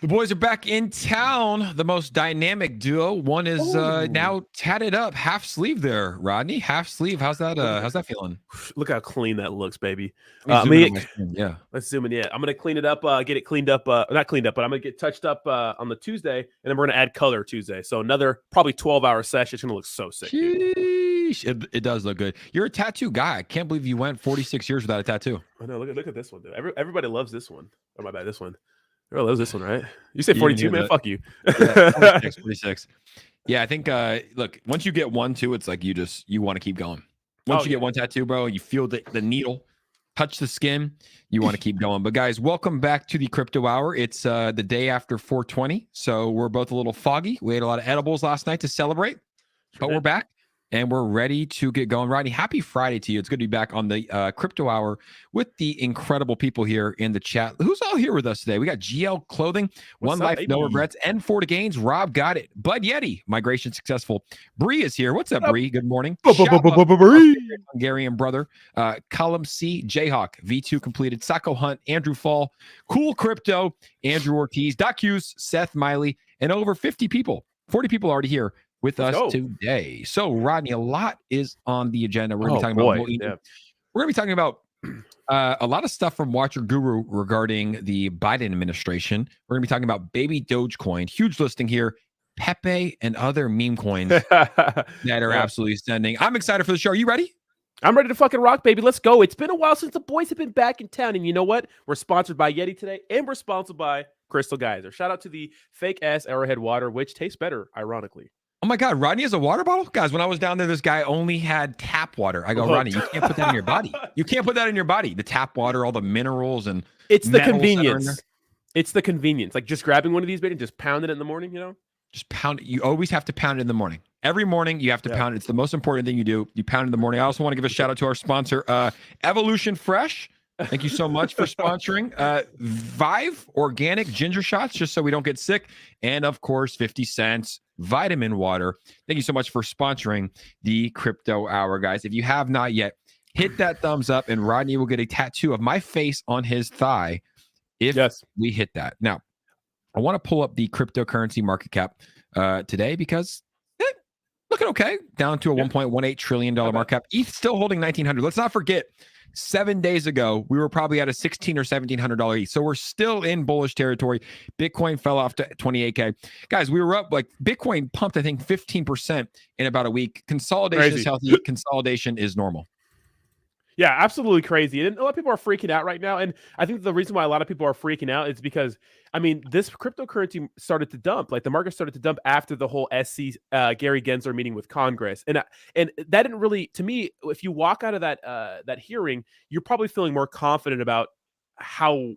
The boys are back in town. The most dynamic duo. One is now tatted up, half sleeve there. Rodney, half sleeve. How's that? How's that feeling? Look how clean that looks, baby. Let me zoom in on my screen. Yeah. Let's zoom in. Yeah, I'm gonna clean it up, get it cleaned up. Not cleaned up, but I'm gonna get touched up on the Tuesday, and then we're gonna add color Tuesday. So another probably 12-hour session. It's gonna look so sick. It does look good. You're a tattoo guy. I can't believe you went 46 years without a tattoo. I know. Look at this one, dude. Everybody loves this one. Oh my bad, this one. Everybody loves this one, right? You say 42, man. Fuck you. Yeah, 46, 46. Yeah, I think. Look, once you get one, two, it's like you want to keep going. Once you get one tattoo, bro, you feel the needle touch the skin, you want to keep going. But guys, welcome back to the Crypto Hour. It's the day after 420, so we're both a little foggy. We ate a lot of edibles last night to celebrate, but we're back and we're ready to get going. Rodney, happy Friday to you. It's good to be back on the Crypto Hour with the incredible people here in the chat. Who's all here with us today? We got GL Clothing, One Life, No Regrets, and 40 Gains. Rob got it. Bud Yeti, Migration Successful. Bree is here. What's up, Bree? Good morning. Hungarian brother. Column C, Jayhawk, V2 completed. Sacco Hunt, Andrew Fall, Cool Crypto, Andrew Ortiz, Doc Hughes, Seth Miley, and over 50 people, 40 people already here with us today. So, Rodney, a lot is on the agenda. We're going to be talking about we're going to be talking about a lot of stuff from Watcher Guru regarding the Biden administration. We're going to be talking about baby Dogecoin, huge listing here, Pepe, and other meme coins that are absolutely sending. I'm excited for the show. Are you ready? I'm ready to fucking rock, baby. Let's go. It's been a while since the boys have been back in town. And you know what? We're sponsored by Yeti today, and we're sponsored by Crystal Geyser. Shout out to the fake-ass Arrowhead water, which tastes better, ironically. Oh my God, Rodney has a water bottle? Guys, when I was down there, this guy only had tap water. I go, Rodney, you can't put that in your body. You can't put that in your body. The tap water, all the minerals and it's the convenience. It's the convenience. Like just grabbing one of these, baby, and just pound it in the morning, you know? Just pound it. You always have to pound it in the morning. Every morning you have to pound it. It's the most important thing you do. You pound it in the morning. I also want to give a shout out to our sponsor, Evolution Fresh. Thank you so much for sponsoring. Vive organic ginger shots, just so we don't get sick. And of course, 50 cents vitamin water. Thank you so much for sponsoring the Crypto Hour, guys. If you have not yet, hit that thumbs up and Rodney will get a tattoo of my face on his thigh if we hit that. Now, I want to pull up the cryptocurrency market cap today because looking okay. Down to a $1.18 trillion market cap. ETH still holding 1,900. Let's not forget, 7 days ago, we were probably at a $1,600 or $1,700 ETH. So we're still in bullish territory. Bitcoin fell off to 28K. Guys, we were up like Bitcoin pumped, I think, 15% in about a week. Consolidation is healthy. Consolidation is normal. Yeah, absolutely crazy. And a lot of people are freaking out right now. And I think the reason why a lot of people are freaking out is because, I mean, this cryptocurrency started to dump. Like the market started to dump after the whole SC Gary Gensler meeting with Congress. And that didn't really, to me, if you walk out of that hearing, you're probably feeling more confident about how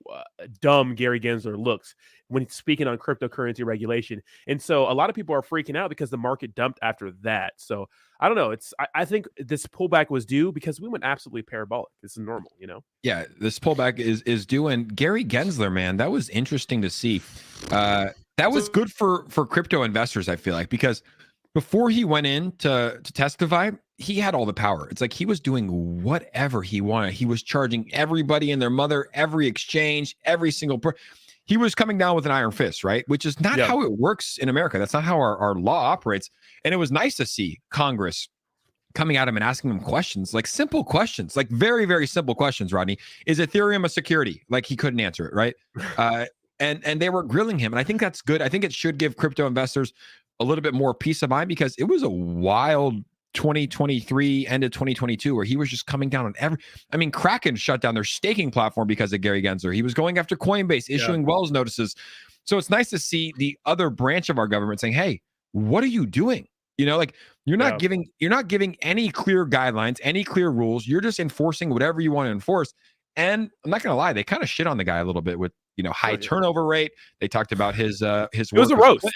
dumb Gary Gensler looks when he's speaking on cryptocurrency regulation. And so a lot of people are freaking out because the market dumped after that. So I don't know. I think this pullback was due because we went absolutely parabolic. This is normal, you know? Yeah, this pullback is due. And Gary Gensler, man, that was interesting to see. That was good for crypto investors, I feel like, because before he went in to testify, he had all the power. It's like he was doing whatever he wanted. He was charging everybody and their mother, every exchange, every single he was coming down with an iron fist, right? Which is not how it works in America. That's not how our law operates. And it was nice to see Congress coming at him and asking him questions, like simple questions, like very, very simple questions, Rodney. Is Ethereum a security? Like he couldn't answer it, right? And they were grilling him. And I think that's good. I think it should give crypto investors a little bit more peace of mind because it was a wild 2023, end of 2022, where he was just coming down on Kraken shut down their staking platform because of Gary Gensler. He was going after Coinbase, issuing Wells notices. So it's nice to see the other branch of our government saying, hey, what are you doing? You know, like you're not giving any clear guidelines, any clear rules. You're just enforcing whatever you want to enforce. And I'm not going to lie, they kind of shit on the guy a little bit with, high turnover rate. They talked about his It was a roast.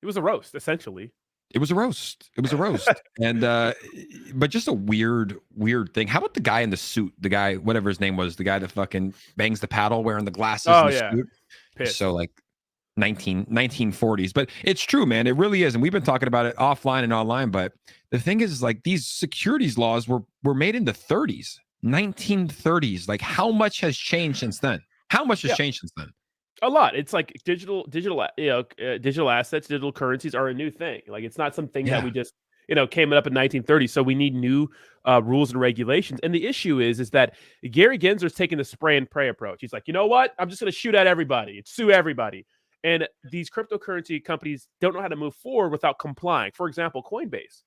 It was a roast, essentially. It was a roast. And but just a weird thing. How about the guy in the suit? The guy, whatever his name was, the guy that fucking bangs the paddle wearing the glasses and the suit. Pissed. So like 1940s. But it's true, man. It really is. And we've been talking about it offline and online. But the thing is like these securities laws were made in the 30s, 1930s. Like how much has changed since then? A lot. It's like digital assets, digital currencies are a new thing. Like it's not something that Yeah. we just came up in 1930. So we need new rules and regulations. And the issue is that Gary Gensler's taking the spray and pray approach. He's like, you know what? I'm just going to shoot at everybody, sue everybody. And these cryptocurrency companies don't know how to move forward without complying. For example, Coinbase.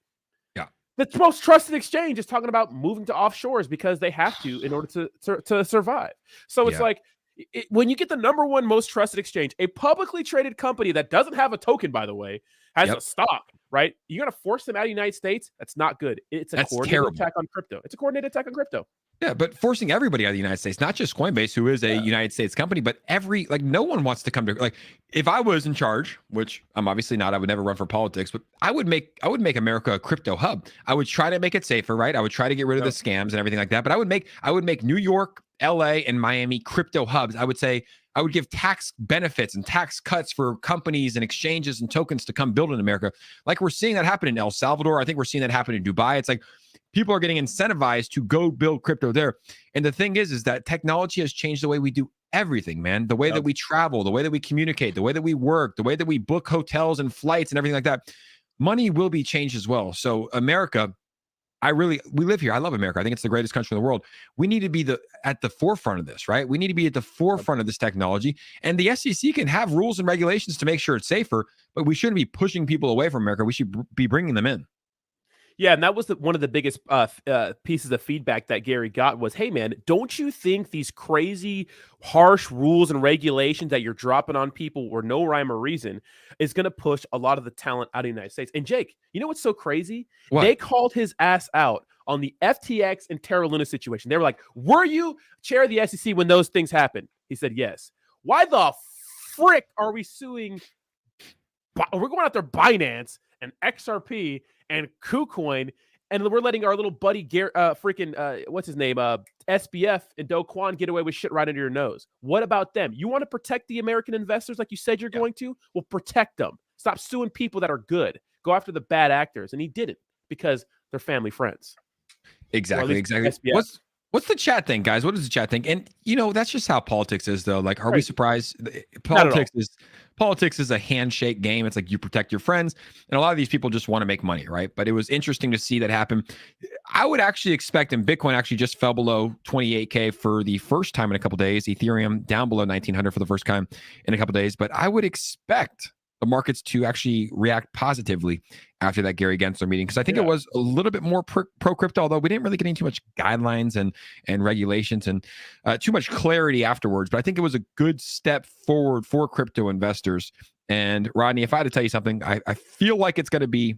Yeah. The most trusted exchange is talking about moving to offshores because they have to in order to survive. So it's like when you get the number one most trusted exchange, a publicly traded company that doesn't have a token, by the way, has a stock, right? You're going to force them out of the United States. That's not good. That's coordinated attack on crypto. It's a coordinated attack on crypto. Yeah, but forcing everybody out of the United States, not just Coinbase, who is a United States company, but no one wants to come to, like, if I was in charge, which I'm obviously not, I would never run for politics, but I would make America a crypto hub. I would try to make it safer, right? I would try to get rid of the scams and everything like that. But I would make New York, LA, and Miami crypto hubs. I would give tax benefits and tax cuts for companies and exchanges and tokens to come build in America. Like we're seeing that happen in El Salvador. I think we're seeing that happen in Dubai. It's like people are getting incentivized to go build crypto there. And the thing is that technology has changed the way we do everything, man. The way that we travel, the way that we communicate, the way that we work, the way that we book hotels and flights and everything like that. Money will be changed as well. So America, we live here. I love America. I think it's the greatest country in the world. We need to be at the forefront of this, right? We need to be at the forefront of this technology. And the SEC can have rules and regulations to make sure it's safer, but we shouldn't be pushing people away from America. We should be bringing them in. Yeah, and that was one of the biggest pieces of feedback that Gary got was, hey, man, don't you think these crazy, harsh rules and regulations that you're dropping on people or no rhyme or reason is going to push a lot of the talent out of the United States? And Jake, you know what's so crazy? What? They called his ass out on the FTX and Terra Luna situation. They were like, were you chair of the SEC when those things happened? He said, yes. Why the frick are we suing? We're going after Binance and XRP and Kucoin, and we're letting our little buddy what's his name, SBF and Do Kwon get away with shit right under your nose. What about them? You want to protect the American investors like you said you're going to? Well, protect them. Stop suing people that are good. Go after the bad actors, and he didn't because they're family friends. Exactly. What's the chat think, guys? What does the chat think? And that's just how politics is, though. Like, are we surprised? Politics is a handshake game. It's like you protect your friends, and a lot of these people just want to make money, right? But it was interesting to see that happen. I would actually expect, and Bitcoin actually just fell below 28K for the first time in a couple of days. Ethereum down below 1900 for the first time in a couple of days. But I would expect the markets to actually react positively after that Gary Gensler meeting, because I think it was a little bit more pro crypto, although we didn't really get into too much guidelines and regulations and too much clarity afterwards. But I think it was a good step forward for crypto investors. And Rodney, if I had to tell you something, I feel like it's going to be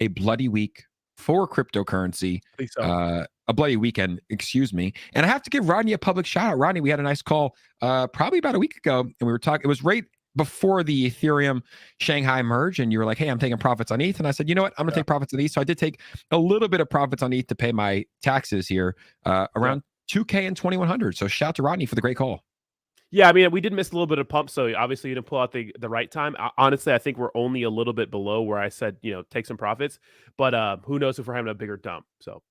a bloody week for cryptocurrency. I think so. A bloody weekend, excuse me. And I have to give Rodney a public shout out. Rodney, we had a nice call probably about a week ago, and we were talking. It was right before the Ethereum Shanghai merge, and you were like, hey, I'm taking profits on ETH. And I said, you know what? I'm going to take profits on ETH. So I did take a little bit of profits on ETH to pay my taxes here, around 2K and 2100. So shout out to Rodney for the great call. Yeah, I mean, we did miss a little bit of pump, so obviously you didn't pull out the right time. Honestly, I think we're only a little bit below where I said, take some profits. But who knows if we're having a bigger dump. So,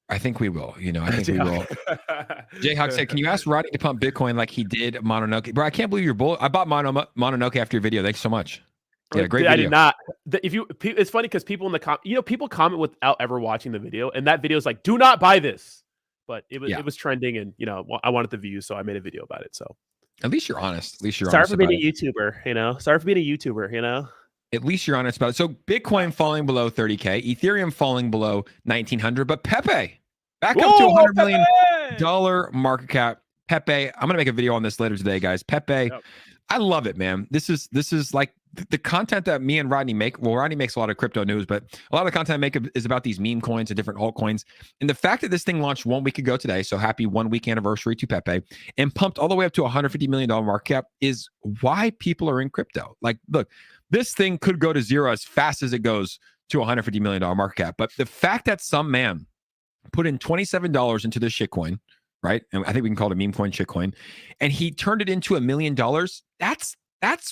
I think we will. I think we will. Jayhawk said, can you ask Rodney to pump Bitcoin like he did Mononoke? Bro, I can't believe you're bullet. I bought Mononoke after your video. Thanks so much. Yeah, great video. I did not. It's funny because people in the people comment without ever watching the video, and that video is like, do not buy this. But it was trending, and I wanted the views, so I made a video about it. So at least you're honest. Sorry for being a YouTuber. Sorry for being a YouTuber. At least you're honest about it. So Bitcoin falling below 30K, Ethereum falling below 1900, but Pepe back up to $100 million market cap. Pepe, I'm gonna make a video on this later today, guys. Pepe, I love it, man. This is like the content that me and Rodney make. Well, Rodney makes a lot of crypto news, but a lot of the content I make is about these meme coins and different altcoins. And the fact that this thing launched 1 week ago today, so happy 1 week anniversary to Pepe, and pumped all the way up to $150 million market cap is why people are in crypto. Like, look, this thing could go to zero as fast as it goes to $150 million market cap. But the fact that some man put in $27 into this shitcoin, right? And I think we can call it a meme coin shitcoin, and he turned it into $1 million. That's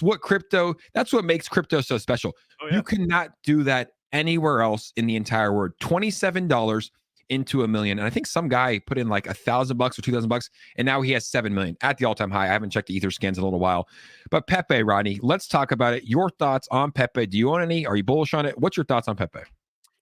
what makes crypto so special. You cannot do that anywhere else in the entire world. $27 into $1 million. And I think some guy put in like $1,000 or $2,000, and now he has 7 million at the all-time high. I haven't checked the Ether scans in a little while. But Pepe, Rodney, let's talk about it. Your thoughts on Pepe? Do you own any? Are you bullish on it? What's your thoughts on Pepe?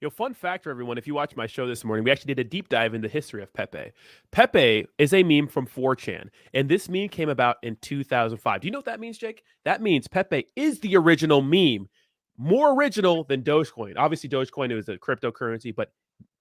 Fun fact for everyone, if you watch my show this morning, we actually did a deep dive into the history of Pepe. Pepe is a meme from 4chan, and this meme came about in 2005. Do you know what that means, Jake? That means Pepe is the original meme, more original than Dogecoin. Obviously, Dogecoin is a cryptocurrency, but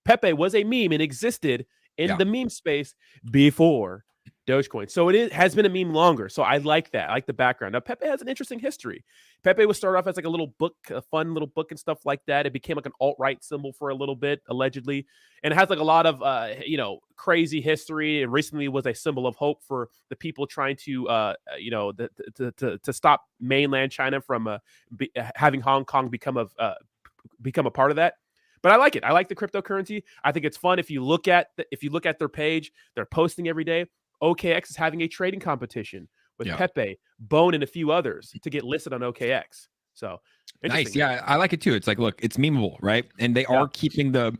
Pepe was a meme and existed in the meme space before Dogecoin. So has been a meme longer. So I like that. I like the background. Now, Pepe has an interesting history. Pepe was started off as like a little book, a fun little book and stuff like that. It became like an alt-right symbol for a little bit, allegedly. And it has like a lot of, crazy history. And recently was a symbol of hope for the people trying to, to stop mainland China from having Hong Kong become a part of that. But I like it. I like the cryptocurrency. I think it's fun. If you look at their page, they're posting every day. OKX is having a trading competition with Pepe, Bone, and a few others to get listed on OKX. So nice. Yeah, I like it too. It's like, look, it's memeable, right? And they are keeping the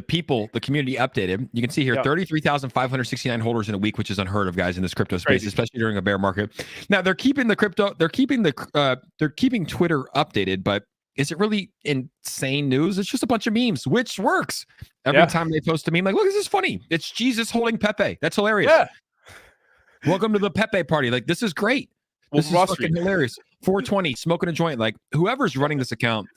people, the community updated. You can see here 33,569 holders in a week, which is unheard of, guys, in this crypto space, especially during a bear market. Now they're keeping the crypto, they're keeping Twitter updated, but is it really insane news? It's just a bunch of memes, which works. Every time they post a meme, like, look, this is funny. It's Jesus holding Pepe. That's hilarious. Yeah. Welcome to the Pepe party. Like, this is great. This is fucking hilarious. 420, smoking a joint. Like, whoever's running this account,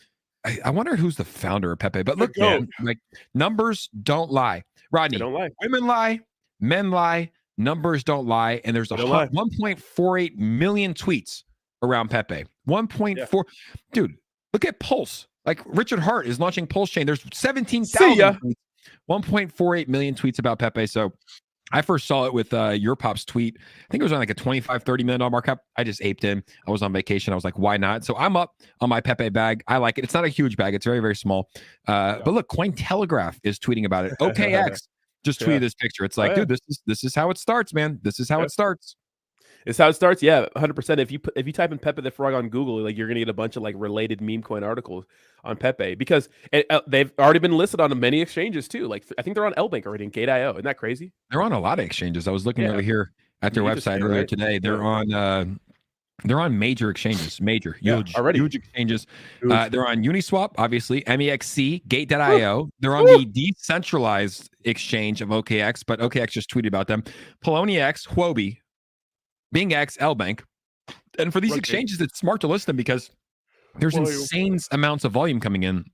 I wonder who's the founder of Pepe. But look, man, like, numbers don't lie. Rodney, don't lie. Women lie, men lie, numbers don't lie. And there's 1.48 million tweets around Pepe. 1.4. Dude, look at Pulse. Like, Richard Hart is launching Pulse Chain. There's 17,000 tweets. 1.48 million tweets about Pepe. So I first saw it with your pop's tweet. I think it was on like a $25-30 million markup. I just aped him. I was on vacation. I was like, why not? So I'm up on my Pepe bag. I like it. It's not a huge bag. It's very, very small. But look, Cointelegraph is tweeting about it. OKX just tweeted this picture. It's like, dude, this is how it starts, man. This is how it starts. It's how it starts. Yeah, 100%. If you type in Pepe the Frog on Google, like, you're gonna get a bunch of like related meme coin articles on Pepe, because they've already been listed on many exchanges too. Like, I think they're on LBank already and Gate.io. Isn't that crazy? They're on a lot of exchanges. I was looking over here at their website earlier today. They're on major exchanges, huge exchanges. They're on Uniswap, obviously, MEXC, Gate.io. They're on the decentralized exchange of OKX, but OKX just tweeted about them. Poloniex, Huobi, BingX, LBank. And for these exchanges, it's smart to list them because there's insane amounts of volume coming in.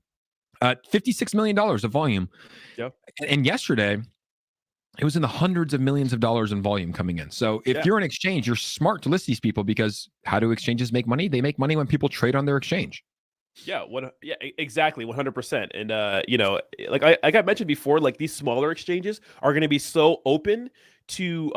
$56 million of volume. Yep. And yesterday, it was in the hundreds of millions of dollars in volume coming in. So if you're an exchange, you're smart to list these people, because how do exchanges make money? They make money when people trade on their exchange. Yeah, exactly, 100%. And like I mentioned before, like, these smaller exchanges are going to be so open to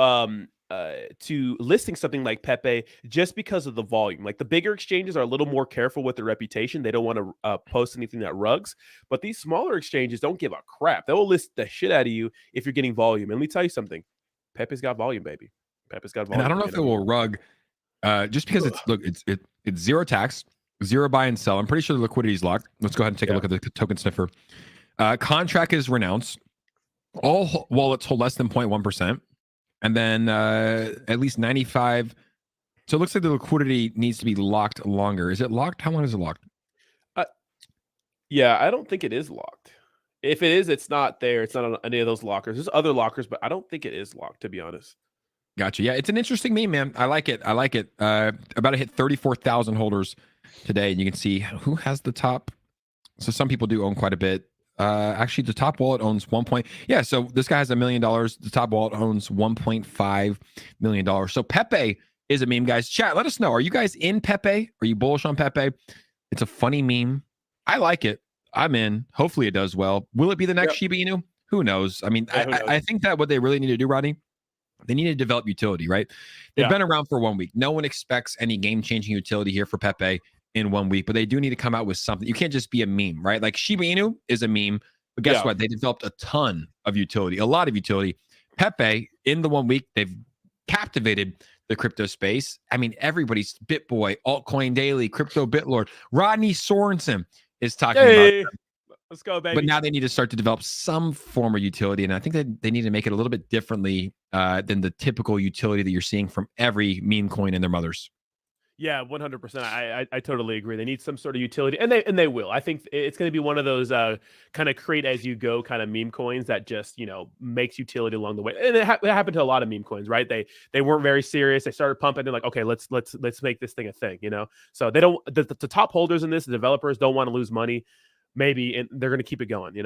listing something like Pepe just because of the volume. Like, the bigger exchanges are a little more careful with their reputation. They don't want to post anything that rugs. But these smaller exchanges don't give a crap. They will list the shit out of you if you're getting volume. And let me tell you something. Pepe's got volume, baby. Pepe's got volume. And I don't know if it will rug just because it's zero tax, zero buy and sell. I'm pretty sure the liquidity is locked. Let's go ahead and take a look at the token sniffer. Contract is renounced. All wallets hold less than 0.1%. And then at least 95. So it looks like the liquidity needs to be locked longer. Is it locked? How long is it locked? Yeah, I don't think it is locked. If it is, it's not there. It's not on any of those lockers. There's other lockers, but I don't think it is locked, to be honest. Gotcha. Yeah, it's an interesting meme, man. I like it. About to hit 34,000 holders today. And you can see who has the top. So some people do own quite a bit. Actually, the top wallet owns so this guy has $1 million. The top wallet owns $1.5 million. So Pepe is a meme, guys. Chat, let us know. Are you guys in Pepe? Are you bullish on Pepe? It's a funny meme. I like it. I'm in. Hopefully it does well. Will it be the next Shiba Inu? Who knows? I mean, I think that what they really need to do, Rodney, they need to develop utility, right? They've been around for 1 week. No one expects any game-changing utility here for Pepe in 1 week, but they do need to come out with something. You can't just be a meme, right? Like, Shiba Inu is a meme, but guess what? They developed a ton of utility, a lot of utility. Pepe, in the 1 week, they've captivated the crypto space. I mean, everybody's BitBoy, Altcoin Daily, Crypto BitLord. Rodney Sorensen is talking about them. Let's go, baby. But now they need to start to develop some form of utility, and I think that they need to make it a little bit differently than the typical utility that you're seeing from every meme coin and their mothers. Yeah, 100%. I totally agree. They need some sort of utility, and they will. I think it's going to be one of those kind of create as you go kind of meme coins that just makes utility along the way. And it happened to a lot of meme coins, right? They weren't very serious. They started pumping. They're like, okay, let's make this thing a thing, So they don't. The top holders in this, the developers don't want to lose money, maybe, and they're going to keep it going. They're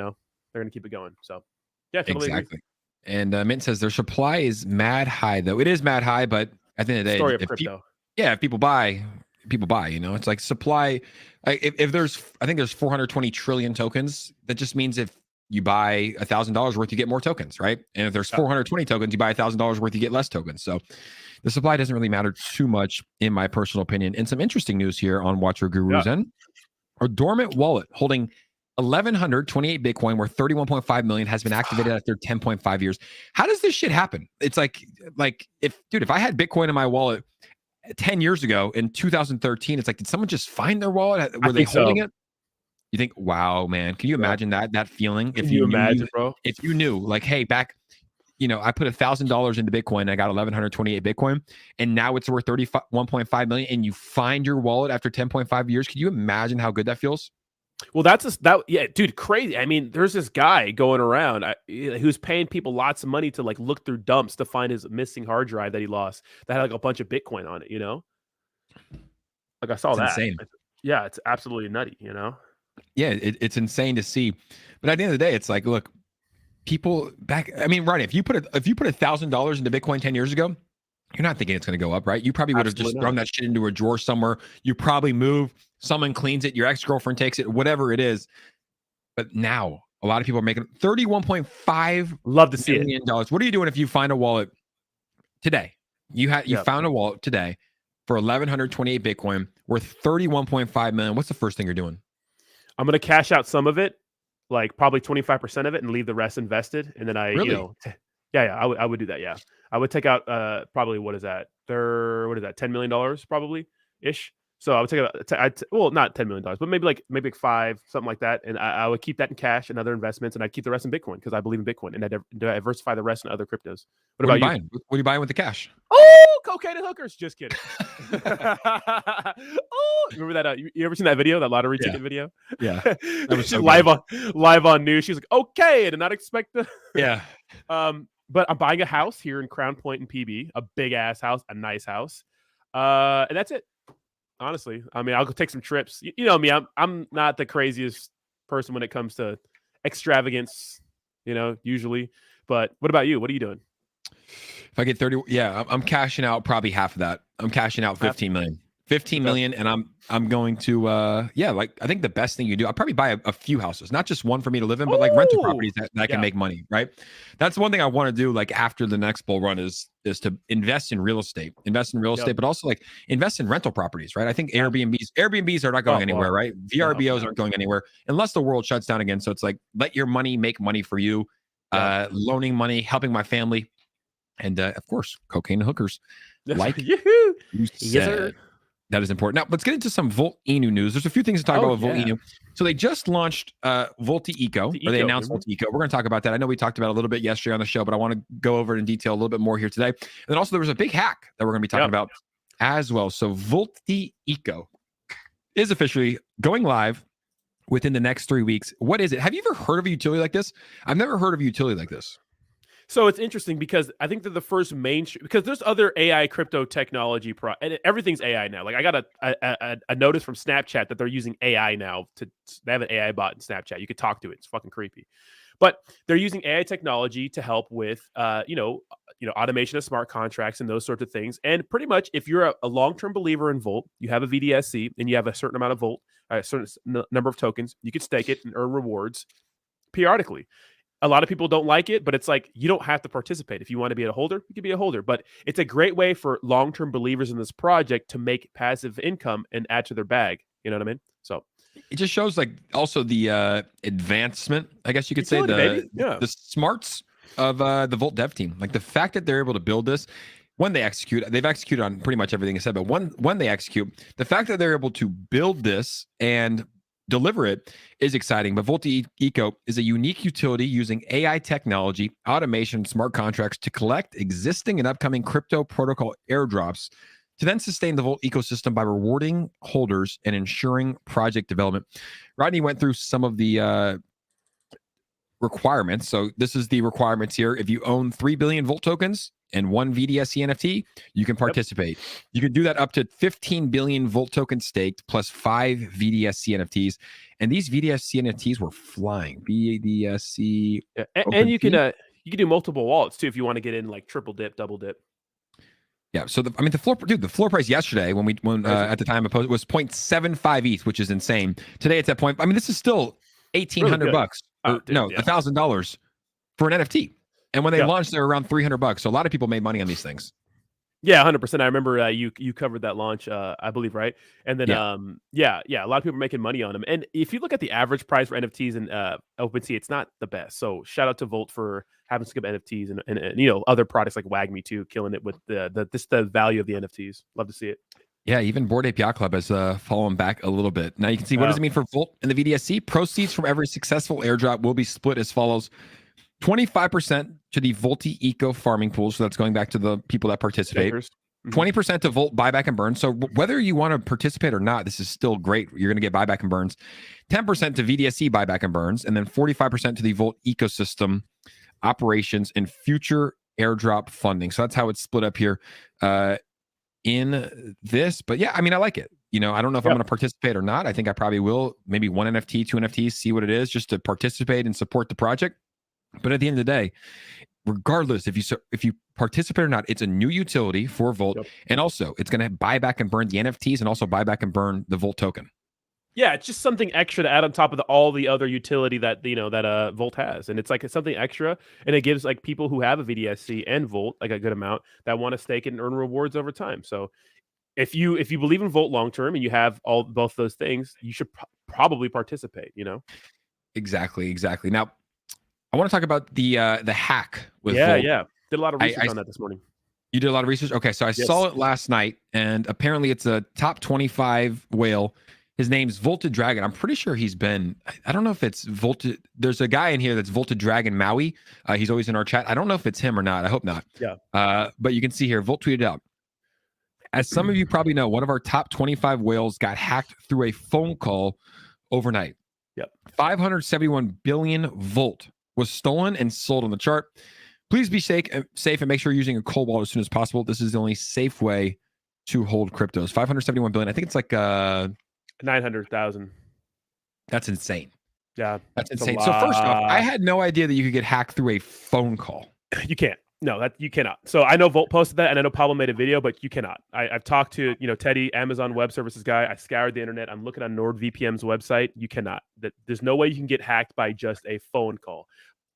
going to keep it going. So yeah, totally exactly. Agree. And Mint says their supply is mad high, though. It is mad high, but at the end of the day, story of crypto. If people buy, it's like supply. If there's, I think there's 420 trillion tokens. That just means if you buy $1,000 worth, you get more tokens, right? And if there's 420 tokens, you buy $1,000 worth, you get less tokens. So the supply doesn't really matter too much, in my personal opinion. And some interesting news here on Watcher Gurus and a dormant wallet holding 1,128 Bitcoin worth 31.5 million has been activated after 10.5 years. How does this shit happen? It's like if I had Bitcoin in my wallet 10 years ago in 2013, it's like, did someone just find their wallet? Were they holding it? You think, wow, man, can you imagine that feeling? If you imagine, bro, if you knew, like, hey, back, I put $1,000 into Bitcoin, I got 1,128 Bitcoin, and now it's worth 31.5 million, and you find your wallet after 10.5 years. Can you imagine how good that feels? Well, yeah, dude, crazy. I mean, there's this guy going around who's paying people lots of money to like look through dumps to find his missing hard drive that he lost that had like a bunch of Bitcoin on it, Like I saw that. Insane. Yeah, it's absolutely nutty, Yeah, it's insane to see. But at the end of the day, it's like, look, people back. I mean, right? If you put $1,000 into Bitcoin 10 years ago, you're not thinking it's going to go up, right? You probably would have just thrown that shit into a drawer somewhere. You probably move. Someone cleans it. Your ex-girlfriend takes it. Whatever it is. But now a lot of people are making $31.5 love to see million. What are you doing if you find a wallet today? You found a wallet today for 1,128 Bitcoin worth 31.5 million. What's the first thing you're doing? I'm going to cash out some of it, like probably 25% of it, and leave the rest invested. And then I would do that. Yeah, I would take out probably what is that? $10 million probably ish. So I would take out, not $10 million, but maybe like 5, something like that. And I would keep that in cash and other investments, and I'd keep the rest in Bitcoin because I believe in Bitcoin, and I'd diversify the rest in other cryptos. What about you? Buying? What are you buying with the cash? Oh, cocaine and hookers. Just kidding. Oh, remember that? You ever seen that video, that lottery ticket video? Yeah. That was so live on news. She's like, okay, I did not expect the. Yeah. But I'm buying a house here in Crown Point in PB, a big ass house, a nice house. And that's it. Honestly, I mean, I'll go take some trips. You know me, I'm not the craziest person when it comes to extravagance, usually. But what about you? What are you doing? If I get 30, I'm cashing out probably half of that. I'm cashing out 15 million. 15 million, and I'm going to I think the best thing you do, I'll probably buy a few houses, not just one for me to live in, but like rental properties that can make money, right? That's one thing I want to do, like after the next bull run, is to invest in real estate, but also like invest in rental properties, right? I think Airbnbs are not going anywhere, right? VRBOs aren't going anywhere unless the world shuts down again. So it's like, let your money make money for you, loaning money, helping my family, and of course, cocaine and hookers. Like you said. That is important. Now, let's get into some Volte Eco news. There's a few things to talk about with Volte Eco. So they just launched Volti Eco, or they announced Volti Eco. We're going to talk about that. I know we talked about it a little bit yesterday on the show, but I want to go over it in detail a little bit more here today. And then also there was a big hack that we're going to be talking about as well. So Volti Eco is officially going live within the next 3 weeks. What is it? Have you ever heard of a utility like this? I've never heard of a utility like this. So it's interesting because I think they're the first mainstream, because there's other AI crypto technology and everything's AI now. Like I got a notice from Snapchat that they're using AI now. They have an AI bot in Snapchat. You could talk to it. It's fucking creepy, but they're using AI technology to help with automation of smart contracts and those sorts of things. And pretty much, if you're a long-term believer in Volt, you have a VDSC and you have a certain amount of Volt, a certain number of tokens, you could stake it and earn rewards periodically. A lot of people don't like it, but it's like, you don't have to participate. If you want to be a holder, you can be a holder. But it's a great way for long-term believers in this project to make passive income and add to their bag. You know what I mean? So it just shows like also the advancement, I guess you could say, the smarts of the Volt dev team. Like the fact that they're able to build this, when they've executed on pretty much everything I said, but when they execute, the fact that they're able to build this and deliver it is exciting. But Volte Eco is a unique utility using AI technology, automation, smart contracts to collect existing and upcoming crypto protocol airdrops to then sustain the Volt ecosystem by rewarding holders and ensuring project development. Rodney went through some of the requirements. So this is the requirements here. If you own 3 billion Volt tokens and 1 VDSC NFT, you can participate. Yep. You can do that up to 15 billion Volt tokens staked plus 5 VDSC NFTs. And these VDSC NFTs were flying. VDSC. Yeah. And you can do multiple wallets too if you want to get in like triple dip, double dip. Yeah, so the floor price yesterday when at the time of post was 0.75 ETH, which is insane. Today it's at point. I mean, this is still $1,800 bucks. $1,000 for an NFT. And when they launched, they were around $300. So a lot of people made money on these things. Yeah, 100%. I remember you covered that launch, I believe, right? And then, a lot of people are making money on them. And if you look at the average price for NFTs in OpenSea, it's not the best. So shout out to Volt for having some good NFTs and other products like WagMe too, killing it with the value of the NFTs. Love to see it. Yeah, even Bored Ape Yacht Club has fallen back a little bit. Now you can see what does it mean for Volt and the VDSC? Proceeds from every successful airdrop will be split as follows. 25% to the Volti Eco farming pool. So that's going back to the people that participate. 20% to Volt buyback and burn. So whether you want to participate or not, this is still great. You're going to get buyback and burns. 10% to VDSC buyback and burns. And then 45% to the Volt ecosystem operations and future airdrop funding. So that's how it's split up here in this. But yeah, I mean, I like it. I don't know if I'm going to participate or not. I think I probably will. Maybe 1 NFT, 2 NFTs, see what it is just to participate and support the project. But at the end of the day, regardless if you participate or not, it's a new utility for Volt, and also it's going to buy back and burn the NFTs and also buy back and burn the Volt token. Yeah, it's just something extra to add on top of all the other utility that Volt has, and it's something extra, and it gives like people who have a VDSC and Volt like a good amount that want to stake it and earn rewards over time. So if you believe in Volt long term and you have both those things, you should probably participate. Exactly. Now, I want to talk about the hack with Volt. Yeah. Did a lot of research on that this morning. You did a lot of research? Okay, so I saw it last night, and apparently it's a top 25 whale. His name's Volte Dragon. I'm pretty sure he's been, I don't know if it's Volte. There's a guy in here that's Volte Dragon Maui. He's always in our chat. I don't know if it's him or not. I hope not. Yeah. But you can see here, Volt tweeted out, as some of you probably know, one of our top 25 whales got hacked through a phone call overnight. Yep. 571 billion Volt was stolen and sold on the chart. Please be safe and make sure you're using a cold wallet as soon as possible. This is the only safe way to hold cryptos. 571 billion. I think it's like 900,000. That's insane. Yeah, that's insane. So first off, I had no idea that you could get hacked through a phone call. You can't. No, you cannot. So I know Volt posted that, and I know Pablo made a video, but you cannot. I've talked to Teddy, Amazon Web Services guy. I scoured the internet. I'm looking on NordVPN's website. You cannot. There's no way you can get hacked by just a phone call.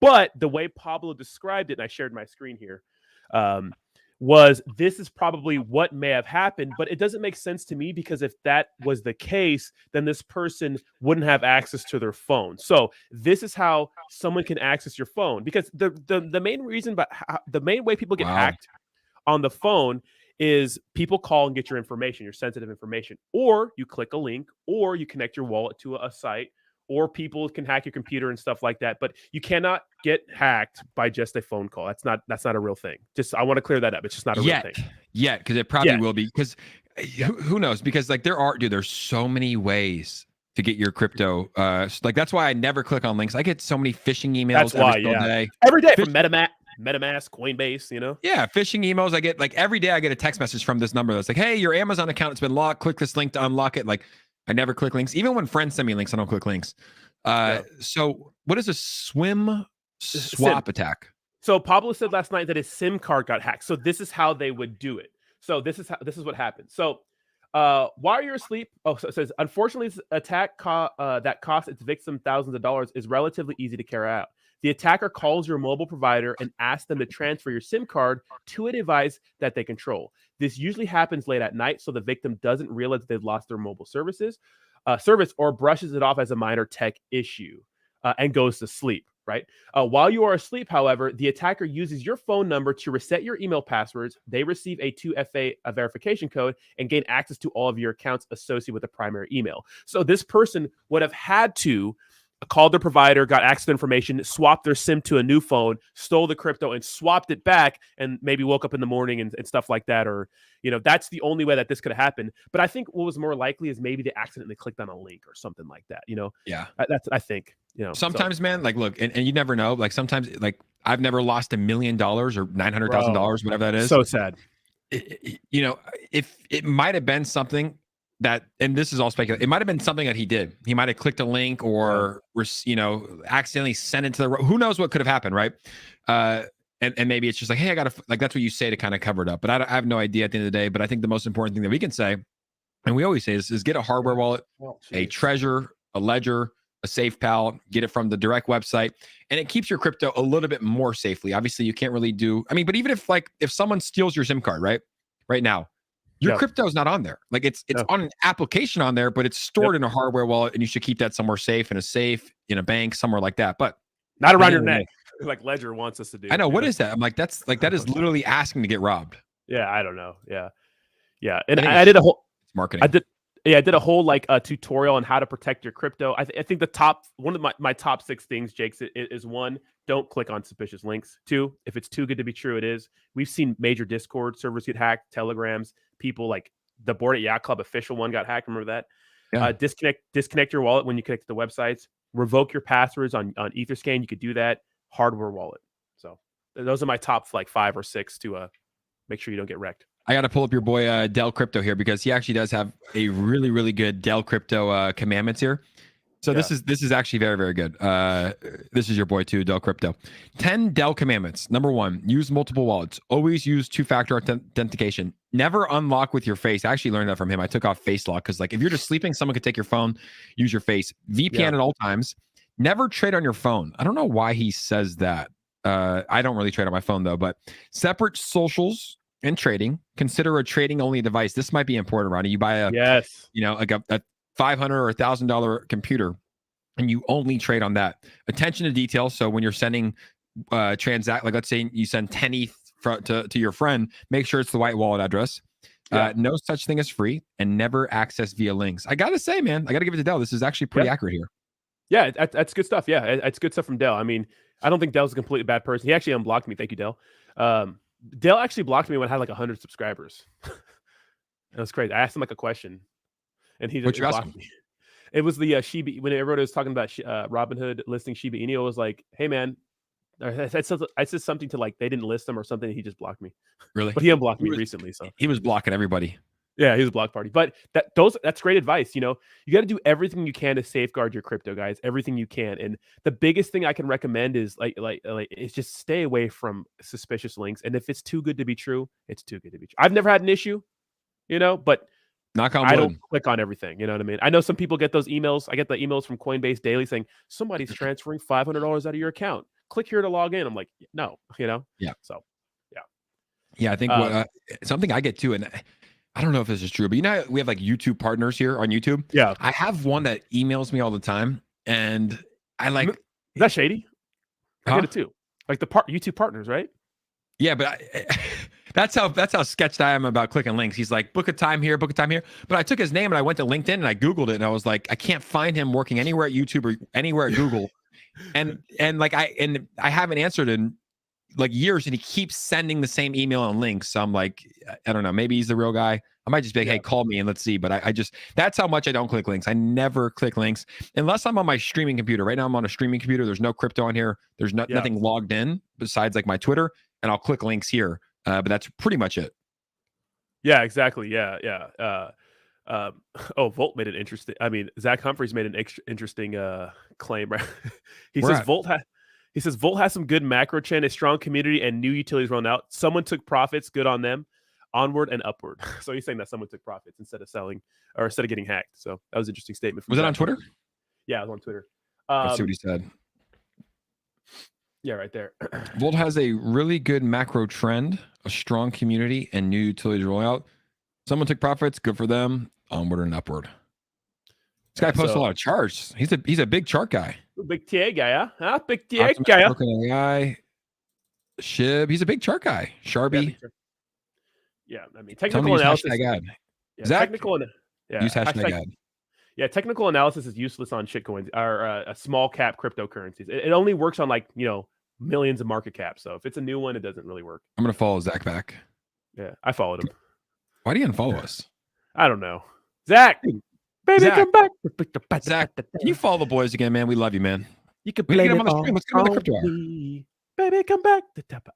But the way Pablo described it, and I shared my screen here, was this is probably what may have happened, but it doesn't make sense to me because if that was the case, then this person wouldn't have access to their phone. So this is how someone can access your phone, because the main reason, but the main way people get hacked on the phone is people call and get your information, your sensitive information, or you click a link, or you connect your wallet to a site, or people can hack your computer and stuff like that. But you cannot get hacked by just a phone call. That's not a real thing. Just I want to clear that up. It's just not a real thing. Yeah, because it probably will be. Because who knows? Because like there's so many ways to get your crypto. Like that's why I never click on links. I get so many phishing emails every day from MetaMask, Coinbase. Yeah, phishing emails. I get like every day. I get a text message from this number that's like, "Hey, your Amazon account has been locked. Click this link to unlock it." Like. I never click links. Even when friends send me links, I don't click links. So what is a swim swap attack? So Pablo said last night that his SIM card got hacked. So this is how they would do it. So this is what happened. So while you're asleep, so it says, unfortunately, this attack that costs its victim thousands of dollars is relatively easy to carry out. The attacker calls your mobile provider and asks them to transfer your SIM card to a device that they control. This usually happens late at night, so the victim doesn't realize they've lost their mobile service or brushes it off as a minor tech issue and goes to sleep. right? While you are asleep, however, the attacker uses your phone number to reset your email passwords. They receive a 2FA verification code and gain access to all of your accounts associated with the primary email. So this person would have had to call their provider, got access to information, swapped their SIM to a new phone, stole the crypto and swapped it back, and maybe woke up in the morning and stuff like that. Or, that's the only way that this could have happened. But I think what was more likely is maybe they accidentally clicked on a link or something like that. Yeah. That's, I think, sometimes, man, like, look, and you never know. Like sometimes, like I've never lost $1 million or $900,000, whatever that is. So sad. If it might have been something that, and this is all speculative, it might have been something that he did. He might have clicked a link or, accidentally sent it to who knows what could have happened, right? And maybe it's just like, hey, I got to, like, that's what you say to kind of cover it up. But I have no idea at the end of the day. But I think the most important thing that we can say, and we always say, is get a hardware wallet, a Treasure, a Ledger, a SafePal, get it from the direct website, and it keeps your crypto a little bit more safely. Obviously, you can't really do, but even if someone steals your SIM card, right now, your crypto is not on there. Like it's on an application on there, but it's stored in a hardware wallet, and you should keep that somewhere safe, in a safe, in a bank, somewhere like that. But not around your neck, like Ledger wants us to do. I know. What is that? I'm like, that is literally asking to get robbed. Yeah, I don't know. Yeah. And I did a whole marketing. I did a whole tutorial on how to protect your crypto. I think one of my top 6 things, Jake, is 1, don't click on suspicious links. 2, if it's too good to be true, it is. We've seen major Discord servers get hacked, Telegrams, people like the Board at Yacht Club official one got hacked. Remember that? Yeah. Disconnect your wallet when you connect to the websites. Revoke your passwords on Etherscan. You could do that. Hardware wallet. So those are my top 5 or 6 to make sure you don't get wrecked. I got to pull up your boy Dell Crypto here, because he actually does have a really, really good Dell Crypto commandments here. So this is actually very, very good. This is your boy too, Dell Crypto. 10 Dell commandments. Number 1, use multiple wallets. Always use 2-factor authentication. Never unlock with your face. I actually learned that from him. I took off face lock because, if you're just sleeping, someone could take your phone, use your face. VPN at all times. Never trade on your phone. I don't know why he says that. I don't really trade on my phone though, but separate socials and trading. Consider a trading only device. This might be important, Ronnie. You buy a $500 or $1,000 computer, and you only trade on that. Attention to detail. So when you're sending let's say you send 10 ETH to your friend, make sure it's the right wallet address. No such thing as free, and never access via links. I gotta say, man, I gotta give it to Dell. This is actually pretty accurate here. Yeah, that's good stuff. Yeah, it's good stuff from Dell. I don't think Dell's a completely bad person. He actually unblocked me. Thank you, Dell. Dell actually blocked me when I had 100 subscribers. It was crazy. I asked him a question, and he just blocked me. It was the Shiba. When everybody was talking about Robinhood listing Shiba Inu, I was like, "Hey, man," I said something to they didn't list them or something. And he just blocked me. Really? But he unblocked me recently. So he was blocking everybody. Yeah, he was a block party. But that's great advice. You got to do everything you can to safeguard your crypto, guys. Everything you can. And the biggest thing I can recommend is is just stay away from suspicious links. And if it's too good to be true, it's too good to be true. I've never had an issue, but knock on wood. I don't click on everything. You know what I mean? I know some people get those emails. I get the emails from Coinbase daily saying somebody's transferring $500 out of your account. Click here to log in. I'm like, no, Yeah. So, yeah. Yeah, I think something I get too, and I don't know if this is true, but we have YouTube partners here on YouTube. Yeah. I have one that emails me all the time, and I like. Is that shady? I get it too. Like the YouTube partners, right? Yeah, but that's how sketched I am about clicking links. He's like, book a time here. But I took his name and I went to LinkedIn and I Googled it, and I was like, I can't find him working anywhere at YouTube or anywhere at Google. and I haven't answered in years, and he keeps sending the same email and links. So I'm like, I don't know, maybe he's the real guy. I might just be like, hey, call me and let's see. But I just, that's how much I don't click links. I never click links unless I'm on my streaming computer. Right now I'm on a streaming computer. There's no crypto on here. There's nothing logged in besides my Twitter, and I'll click links here. But that's pretty much it. Yeah, exactly. Yeah. Volt made an interesting. Zach Humphreys made an interesting claim. Right? He says Volt has some good macro chain, a strong community, and new utilities rolling out. Someone took profits. Good on them. Onward and upward. So he's saying that someone took profits instead of selling or instead of getting hacked. So that was an interesting statement. Was that on Twitter? Yeah, it was on Twitter. Let's see what he said. Yeah, right there. Volt has a really good macro trend, a strong community, and new utilities rolling out. Someone took profits. Good for them. Onward and upward. This guy posts a lot of charts. He's a big chart guy. Big TA guy, huh? Big TA guy. Guy. Shib. He's a big chart guy. Sharby. Yeah, I mean technical analysis. Yeah, Zach, technical. Use hashtag ad. Yeah, technical analysis is useless on shitcoins or a small cap cryptocurrencies. It only works on like millions of market cap. So if it's a new one, it doesn't really work. I'm gonna follow Zach back. Yeah, I followed him. Why do you unfollow us? I don't know. Zach, baby, come back. Zach, can you follow the boys again, man? We love you, man. You can play him on the stream. Let's get on the crypto hour. Baby, come back.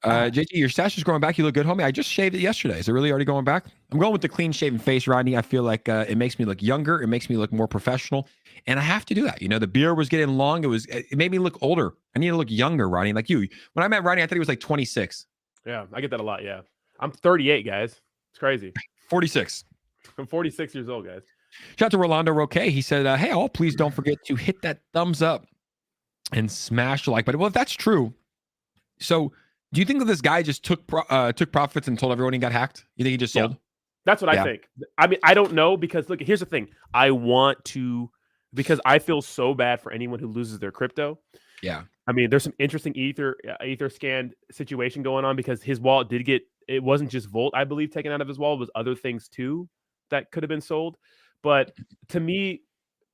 JT, your stash is growing back. You look good, homie. I just shaved it yesterday. Is it really already going back? I'm going with the clean shaven face, Rodney. I feel like it makes me look younger. It makes me look more professional. And I have to do that. The beard was getting long. It made me look older. I need to look younger, Rodney. Like you. When I met Rodney, I thought he was like 26. Yeah, I get that a lot. Yeah. I'm 38, guys. It's crazy. 46. I'm 46 years old, guys. Shout out to Rolando Roque. He said, hey, all, please don't forget to hit that thumbs up and smash the like button. Well, if that's true, so do you think that this guy just took profits and told everyone he got hacked? You think he just sold? Yeah. That's what I think. I mean, I don't know because look, here's the thing. Because I feel so bad for anyone who loses their crypto. Yeah. I mean, there's some interesting ether scan situation going on because his wallet it wasn't just Volt, I believe, taken out of his wallet. It was other things too that could have been sold. But to me,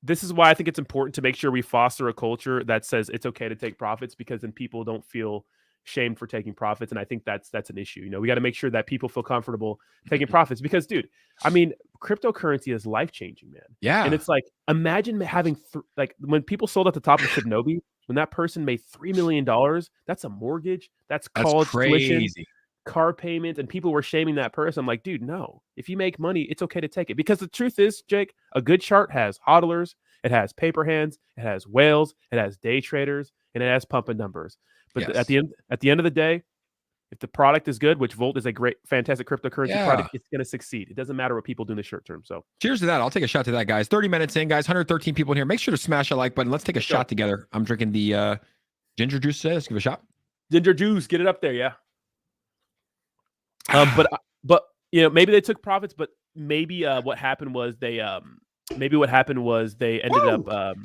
this is why I think it's important to make sure we foster a culture that says it's okay to take profits because then people don't feel shamed for taking profits. And I think that's an issue. We got to make sure that people feel comfortable taking profits because, dude, I mean, cryptocurrency is life-changing, man. Yeah. And it's like, imagine having like when people sold at the top of Shinobi, when that person made $3 million, that's a mortgage, that's college tuition, car payment, and people were shaming that person. I'm like, dude, no. If you make money, it's okay to take it. Because the truth is, Jake, a good chart has hodlers, it has paper hands, it has whales, it has day traders, and it has pump and numbers. But at the end of the day, if the product is good, which Volt is a great, fantastic cryptocurrency product, it's going to succeed. It doesn't matter what people do in the short term. So cheers to that. I'll take a shot to that, guys. 30 minutes in, guys. 113 people in here. Make sure to smash a like button. Let's take a shot together. I'm drinking the ginger juice today. Let's give it a shot. Ginger juice. Get it up there. Yeah. But maybe they took profits, but maybe what happened was they ended up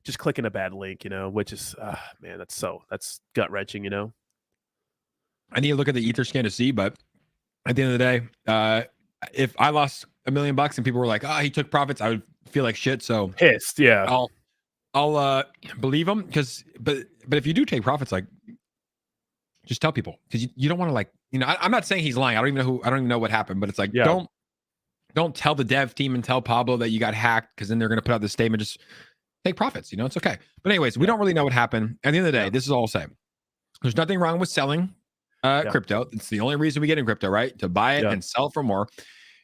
just clicking a bad link, which is man, that's gut wrenching, I need to look at the Etherscan to see, but at the end of the day, if I lost $1 million and people were like, he took profits, I would feel like shit. So pissed, yeah. I'll believe them but if you do take profits, like just tell people because you don't want to I'm not saying he's lying. I don't even know what happened, but it's like don't tell the dev team and tell Pablo that you got hacked because then they're gonna put out this statement. Just take profits, it's okay. But anyways, we don't really know what happened. At the end of the day, this is all I'll say. There's nothing wrong with selling crypto. It's the only reason we get in crypto, right? To buy it and sell for more.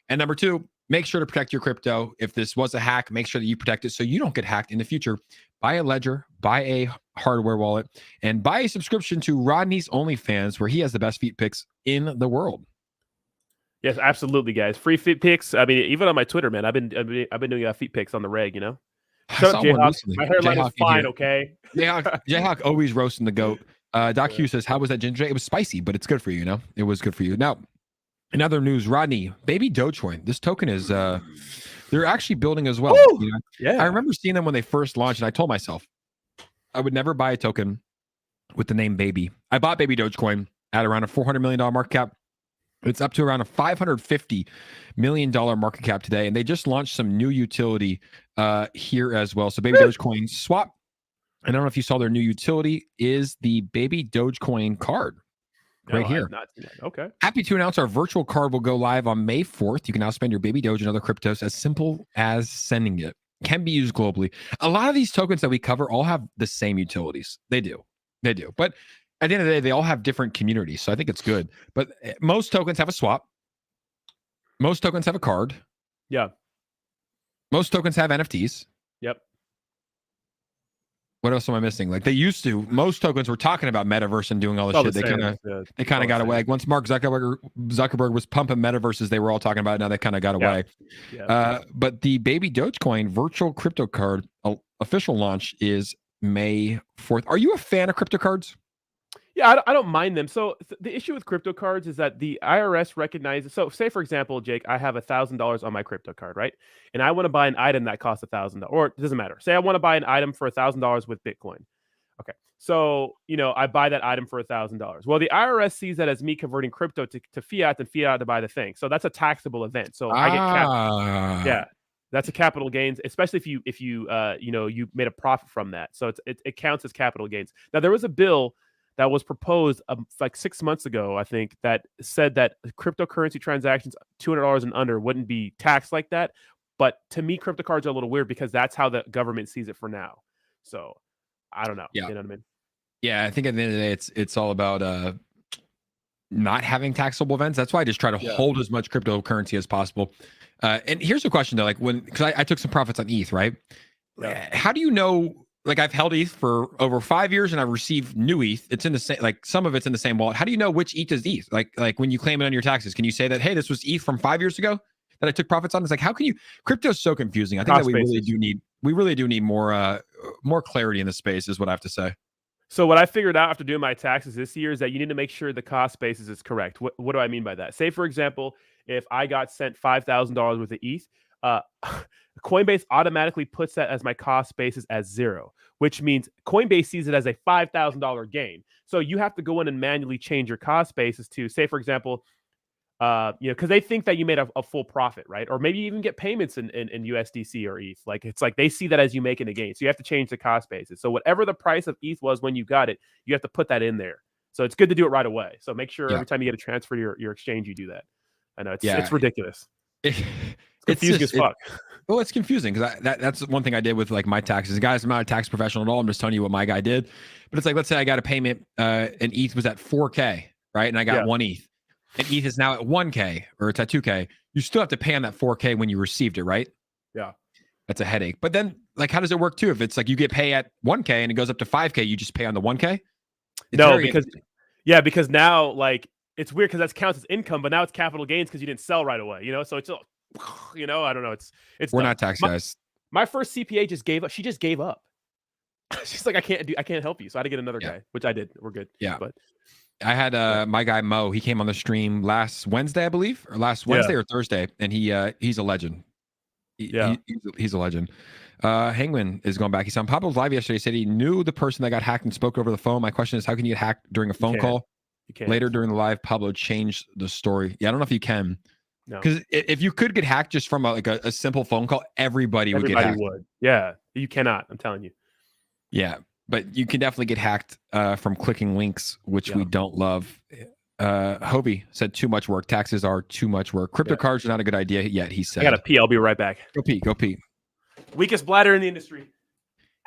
And number two, make sure to protect your crypto. If this was a hack, make sure that you protect it so you don't get hacked in the future. Buy a ledger, buy a hardware wallet, and buy a subscription to Rodney's OnlyFans, where he has the best feet pics in the world. Yes, absolutely, guys. Free feet pics. I mean, even on my Twitter, man, I've been doing feet pics on the reg. Shut up, Jayhawk. My hairline is fine, okay? Jayhawk always roasting the goat. Doc Hughes says, how was that ginger? It was spicy, but it's good for you, It was good for you. Now, in other news, Rodney, baby Dogecoin. This token is they're actually building as well. Yeah. I remember seeing them when they first launched, and I told myself I would never buy a token with the name baby. I bought baby Dogecoin at around a $400 million market cap. It's up to around a $550 million market cap today, and they just launched some new utility here as well. So baby Dogecoin swap. I don't know if you saw their new utility is the baby Dogecoin card right here. Okay. Happy to announce our virtual card will go live on May 4th. You can now spend your baby Doge and other cryptos as simple as sending it. Can be used globally. A lot of these tokens that we cover all have the same utilities. They do. But at the end of the day, they all have different communities. So I think it's good. But most tokens have a swap. Most tokens have a card. Yeah. Most tokens have NFTs. Yep. What else am I missing? Like they used to, most tokens were talking about metaverse and doing all this shit. They kind of got away. Like once Mark Zuckerberg was pumping metaverses, they were all talking about it. Now they kind of got away. Yeah. But the baby Dogecoin virtual crypto card official launch is May 4th. Are you a fan of crypto cards? Yeah, I don't mind them. So the issue with crypto cards is that the IRS recognizes. So say for example, Jake, I have $1,000 on my crypto card, right? And I want to buy an item that costs $1,000, or it doesn't matter. Say I want to buy an item for $1,000 with Bitcoin. Okay, so I buy that item for $1,000. Well, the IRS sees that as me converting crypto to fiat and fiat to buy the thing. So that's a taxable event. So I get yeah. That's a capital gains, especially if you made a profit from that. So it counts as capital gains. Now there was a bill that was proposed like 6 months ago, I think, that said that cryptocurrency transactions $200 and under wouldn't be taxed like that. But to me, crypto cards are a little weird because that's how the government sees it for now. So I don't know. Yeah. You know what I mean? Yeah, I think at the end of the day, it's all about not having taxable events. That's why I just try to hold as much cryptocurrency as possible. And here's a question though, like because I took some profits on ETH, right? Yeah. How do you know? Like I've held ETH for over 5 years and I've received new ETH. It's in the same, like some of it's in the same wallet. How do you know which ETH is ETH? Like when you claim it on your taxes, can you say that, hey, this was ETH from 5 years ago that I took profits on? It's like, how can you? Crypto is so confusing. I think that we really do need more clarity in the space, is what I have to say. So what I figured out after doing my taxes this year is that you need to make sure the cost basis is correct. What do I mean by that? Say, for example, if I got sent $5,000 worth of ETH, Coinbase automatically puts that as my cost basis as 0, which means Coinbase sees it as a $5,000 gain. So you have to go in and manually change your cost basis to, say, for example, because they think that you made a full profit, right? Or maybe you even get payments in USDC or ETH. Like it's like they see that as you making a gain. So you have to change the cost basis. So whatever the price of ETH was when you got it, you have to put that in there. So it's good to do it right away. So make sure every time you get a transfer to your exchange, you do that. I know it's ridiculous. It's confusing as fuck. Well, it's confusing because that's one thing I did with like my taxes. Guys, I'm not a tax professional at all. I'm just telling you what my guy did. But it's like, let's say I got a payment and ETH was at 4K, right? And I got 1 ETH. And ETH is now at 1K or it's at 2K. You still have to pay on that 4K when you received it, right? Yeah. That's a headache. But then, like, how does it work too? If it's like you get pay at 1K and it goes up to 5K, you just pay on the 1K? No, because now, like, it's weird because that counts as income, but now it's capital gains because you didn't sell right away, So it's, I don't know. It's we're not tax guys. My first CPA just gave up. She just gave up. She's like, I can't help you. So I had to get another guy, which I did. We're good. Yeah. But I had my guy Mo. He came on the stream last Wednesday, I believe, or last Wednesday or Thursday, and he's a legend. He's a legend. Hangman is going back. He's on Pablo's live yesterday. He said he knew the person that got hacked and spoke over the phone. My question is, how can you get hacked during a phone call? You can't. Later during the live, Pablo changed the story. Yeah, I don't know if you can. No, because if you could get hacked just from a simple phone call, everybody would get hacked. Yeah, you cannot. I'm telling you. Yeah, but you can definitely get hacked from clicking links, which we don't love. Hobie said too much work. Taxes are too much work. Crypto cards are not a good idea yet, he said. I got to pee. I'll be right back. Go pee. Weakest bladder in the industry.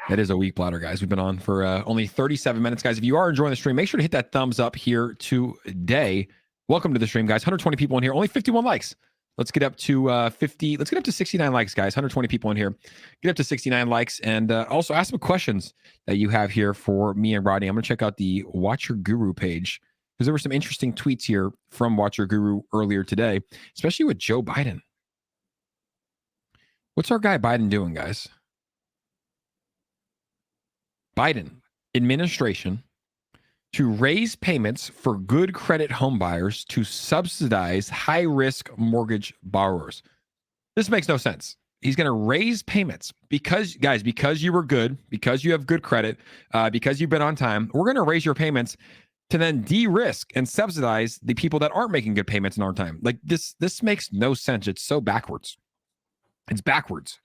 That is a weak bladder, guys. We've been on for only 37 minutes, guys. If you are enjoying the stream, make sure to hit that thumbs up here today. Welcome to the stream, guys. 120 people in here. Only 51 likes. Let's get up to 50. Let's get up to 69 likes, guys. 120 people in here. Get up to 69 likes. And also ask some questions that you have here for me and Rodney. I'm going to check out the Watch Your Guru page because there were some interesting tweets here from Watch Your Guru earlier today, especially with Joe Biden. What's our guy Biden doing, guys? Biden administration to raise payments for good credit homebuyers to subsidize high-risk mortgage borrowers. This makes no sense. He's going to raise payments because you were good, because you have good credit, because you've been on time. We're going to raise your payments to then de-risk and subsidize the people that aren't making good payments and on time. Like this makes no sense. It's so backwards. It's backwards.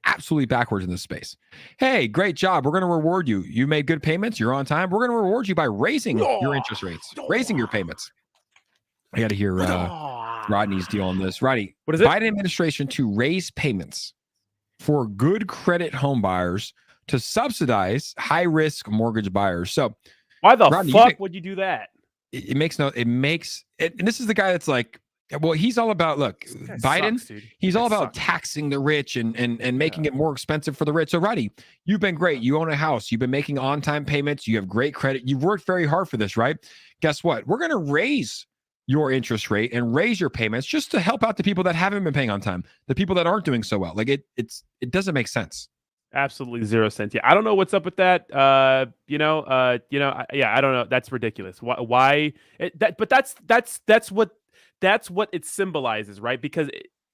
Absolutely backwards in this space. Hey, great job. We're going to reward you. You made good payments. You're on time. We're going to reward you by raising your interest rates, raising your payments. I got to hear Rodney's deal on this. Rodney, what is it? Biden administration to raise payments for good credit home buyers to subsidize high-risk mortgage buyers. So why the Rodney, fuck would you do that? And this is the guy that's like, well, he's all about, look, Biden, sucks, he's all about taxing the rich and making it more expensive for the rich. So, Rodney, you've been great. You own a house. You've been making on-time payments. You have great credit. You've worked very hard for this, right? Guess what? We're going to raise your interest rate and raise your payments just to help out the people that haven't been paying on time, the people that aren't doing so well. Like it doesn't make sense. Absolutely 0 cents. Yeah, I don't know what's up with that. Yeah, I don't know. That's ridiculous. Why but that's what it symbolizes, right? Because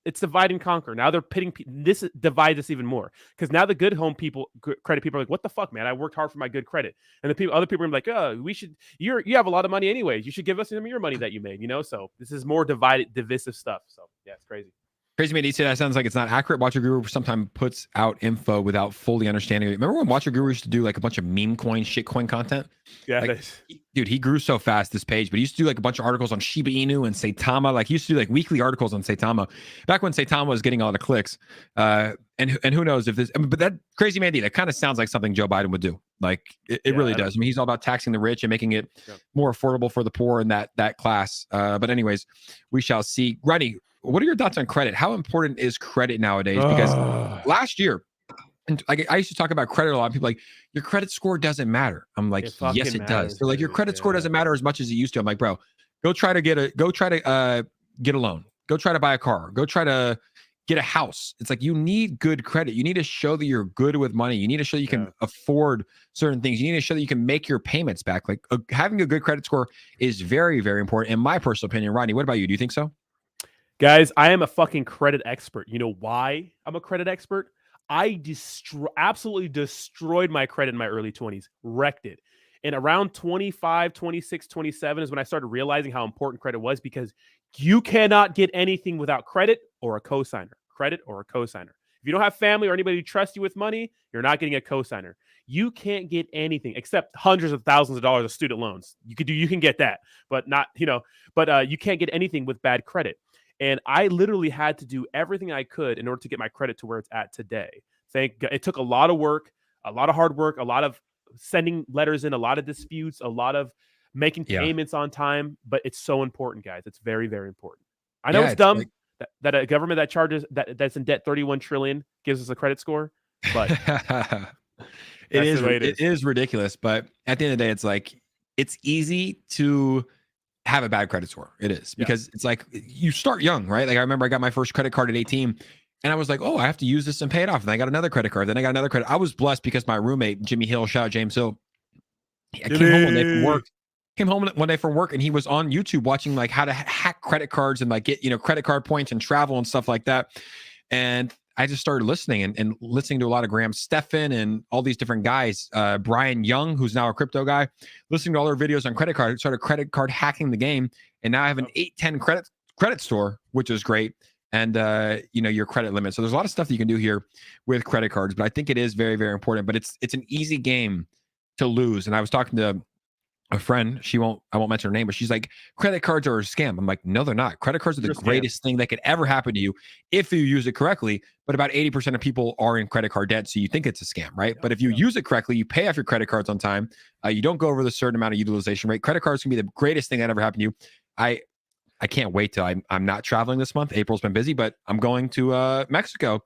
it's divide and conquer. Now they're pitting. This divides us even more because now the good home people, credit people, are like, "What the fuck, man? I worked hard for my good credit." And other people are like, "Oh, we should. You have a lot of money anyways. You should give us some of your money that you made." So this is more divisive stuff. So yeah, it's crazy. Crazy man, he said that sounds like it's not accurate. Watcher Guru sometimes puts out info without fully understanding it. Remember when Watcher Guru used to do like a bunch of meme coin, shit coin content? Yeah, like, dude, he grew so fast this page, but he used to do like a bunch of articles on Shiba Inu and Saitama. Like he used to do like weekly articles on Saitama back when Saitama was getting all the clicks. And who knows if this, but that crazy man, that kind of sounds like something Joe Biden would do. Like it really does. I mean, he's all about taxing the rich and making it more affordable for the poor and that class. But anyways, we shall see. Rodney, what are your thoughts on credit? How important is credit nowadays? Because last year, and I used to talk about credit a lot. People like, your credit score doesn't matter. I'm like, yes, it does. They're like, your credit score doesn't matter as much as it used to. I'm like, bro, go try to get a loan. Go try to buy a car. Go try to get a house. It's like, you need good credit. You need to show that you're good with money. You need to show you can afford certain things. You need to show that you can make your payments back. Like having a good credit score is very, very important. In my personal opinion. Rodney, what about you? Do you think so? Guys, I am a fucking credit expert. You know why I'm a credit expert? I absolutely destroyed my credit in my early 20s, wrecked it. And around 25, 26, 27 is when I started realizing how important credit was, because you cannot get anything without credit or a cosigner. Credit or a cosigner. If you don't have family or anybody who trusts you with money, you're not getting a cosigner. You can't get anything except hundreds of thousands of dollars of student loans. You can get that, but not, you can't get anything with bad credit. And I literally had to do everything I could in order to get my credit to where it's at today. Thank God. It took a lot of work, a lot of hard work, a lot of sending letters in, a lot of disputes, a lot of making payments on time. But it's so important, guys. It's very, very important. I know it's dumb that a government that charges that's in debt 31 trillion gives us a credit score, but it is ridiculous. But at the end of the day, it's like, it's easy to have a bad credit score. It is, because it's like, you start young, right? Like I remember I got my first credit card at 18 and I was like, oh, I have to use this and pay it off. And I got another credit card. Then I got another credit. I was blessed because my roommate, Jimmy Hill, shout out James Hill. I came home one day from work and he was on YouTube watching like how to hack credit cards and like get, credit card points and travel and stuff like that. And I just started listening and listening to a lot of Graham Stephan and all these different guys. Brian Young, who's now a crypto guy, listening to all their videos on credit card, started credit card hacking the game. And now I have an 810 credit score, which is great. And, your credit limit. So there's a lot of stuff that you can do here with credit cards, but I think it is very, very important. But it's an easy game to lose. And I was talking to a friend, I won't mention her name, but she's like, credit cards are a scam. I'm like, no, they're not. Credit cards are the greatest thing that could ever happen to you if you use it correctly. But about 80% of people are in credit card debt. So you think it's a scam, right? But if you use it correctly, you pay off your credit cards on time. You don't go over the certain amount of utilization rate. Credit cards can be the greatest thing that ever happened to you. I can't wait till I'm not traveling this month. April's been busy, but I'm going to Mexico,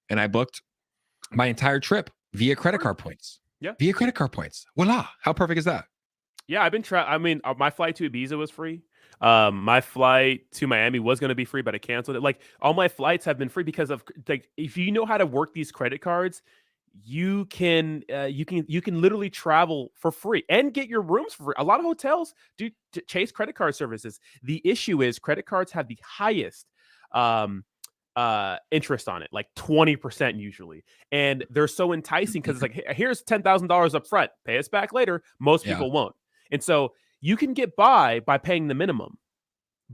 and I booked my entire trip via credit card points. Yeah. Via credit card points. Voila. How perfect is that? Yeah, I've been my flight to Ibiza was free. My flight to Miami was going to be free, but I canceled it. Like, all my flights have been free because of, like, if you know how to work these credit cards, you can literally travel for free and get your rooms for free. A lot of hotels do chase credit card services. The issue is credit cards have the highest interest on it, like 20% usually, and they're so enticing because it's like, hey, here's $10,000 up front, pay us back later. Most people won't. And so you can get by paying the minimum,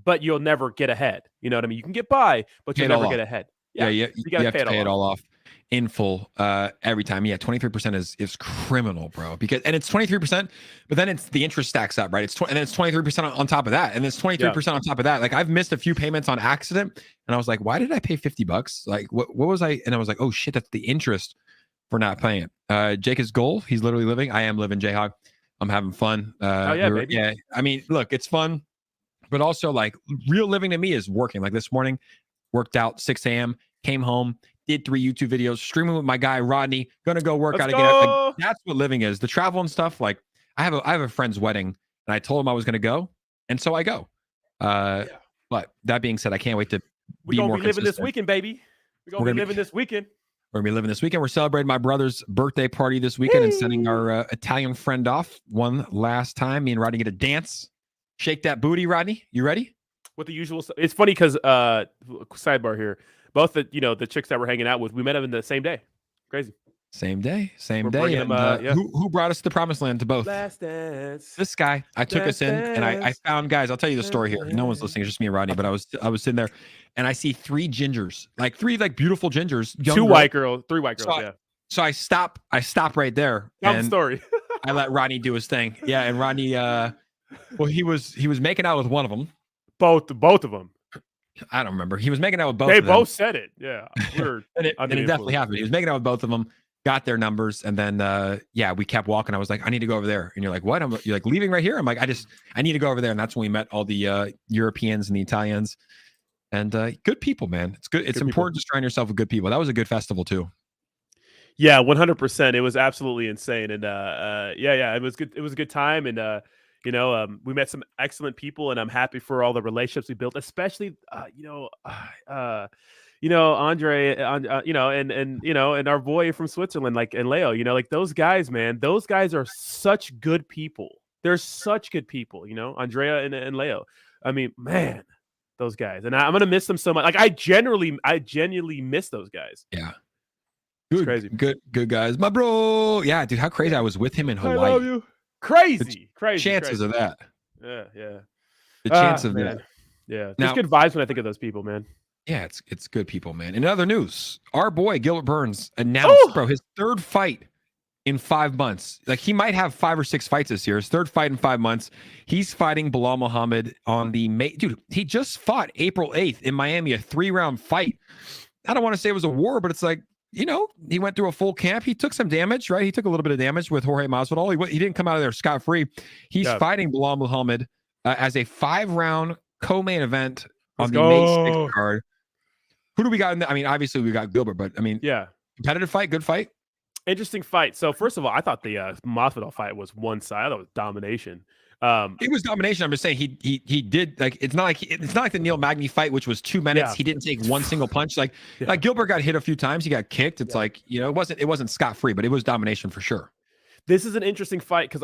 but you'll never get ahead. You know what I mean? You can get by, but you'll never get ahead. You have to pay it all off in full every time. 23% is criminal, bro, because, and it's 23%, but then it's the interest stacks up, right? And then it's 23% on top of that, and it's 23% on top of that. Like, I've missed a few payments on accident, and I was like, why did I pay $50? Like, what was I? And I was like, oh shit, that's the interest for not paying it. Jake is goal. He's literally living. I am living, Jayhawk. I'm having fun. Baby. Yeah. I mean, look, it's fun, but also, like, real living to me is working. Like, this morning, worked out 6 a.m., came home, did 3 YouTube videos, streaming with my guy Rodney, gonna go work out again. Like, that's what living is. The travel and stuff. Like, I have a friend's wedding, and I told him I was gonna go, and so I go. But that being said, I can't wait to be more consistent. Living this weekend, baby. We're gonna be living this weekend. We're gonna be living this weekend. We're celebrating my brother's birthday party this weekend and sending our Italian friend off one last time. Me and Rodney get a dance. Shake that booty, Rodney. You ready? With the usual. It's funny because sidebar here. Both the chicks that we're hanging out with, we met them in the same day. Crazy. Same day. We're bringing And, them, yeah. who brought us to the promised land to both? Last dance. This guy. I took us in and I found, guys, I'll tell you the story here. No one's listening. It's just me and Rodney, but I was sitting there and I see three gingers, like three like beautiful gingers. Three white girls, yeah. So I stop right there. Tell the story. I let Rodney do his thing. Yeah, and Rodney well, he was making out with one of them. Both of them. I don't remember. He was making out with both They of them. both said it. Yeah. and it definitely happened. He was making out with both of them, got their numbers, and then we kept walking. I was like, I need to go over there. And you're like, what? You're like leaving right here? I'm like, I need to go over there. And that's when we met all the Europeans and the Italians. And good people, man. It's good. It's good important to surround yourself with good people. That was a good festival too. Yeah, 100%. It was absolutely insane. And it was good. It was a good time. And we met some excellent people, and I'm happy for all the relationships we built, especially Andre, and our boy from Switzerland, like, and Leo, like those guys, man, those guys are such good people. They're such good people, Andrea and Leo. I mean, man, those guys, and I'm gonna miss them so much. Like I genuinely miss those guys. Yeah. It's crazy. Good guys. My bro. Yeah, dude, how crazy. I was with him in Hawaii. I love you. Crazy. Chances of that. Yeah. The chance of that. Yeah. There's good vibes when I think of those people, man. Yeah, it's good people, man. In other news, our boy Gilbert Burns announced, bro, his third fight in 5 months. Like he might have 5 or 6 fights this year. His third fight in 5 months. He's fighting Bilal Muhammad on the dude. He just fought April 8th in Miami, a 3-round fight. I don't want to say it was a war, but it's like, he went through a full camp. He took some damage, right? He took a little bit of damage with Jorge Masvidal. He didn't come out of there scot-free. He's fighting Bilal Muhammad as a 5-round co-main event on the May 6th card. Who do we got in there? I mean, obviously we got Gilbert, but I mean, competitive fight, good fight. Interesting fight. So first of all, I thought the Masvidal fight was one side. I thought it was domination. It was domination. I'm just saying he did, like, it's not like the Neil Magny fight, which was 2 minutes. He didn't take one single punch. Like Gilbert got hit a few times. He got kicked. It's like, it wasn't scot-free, but it was domination for sure. This is an interesting fight because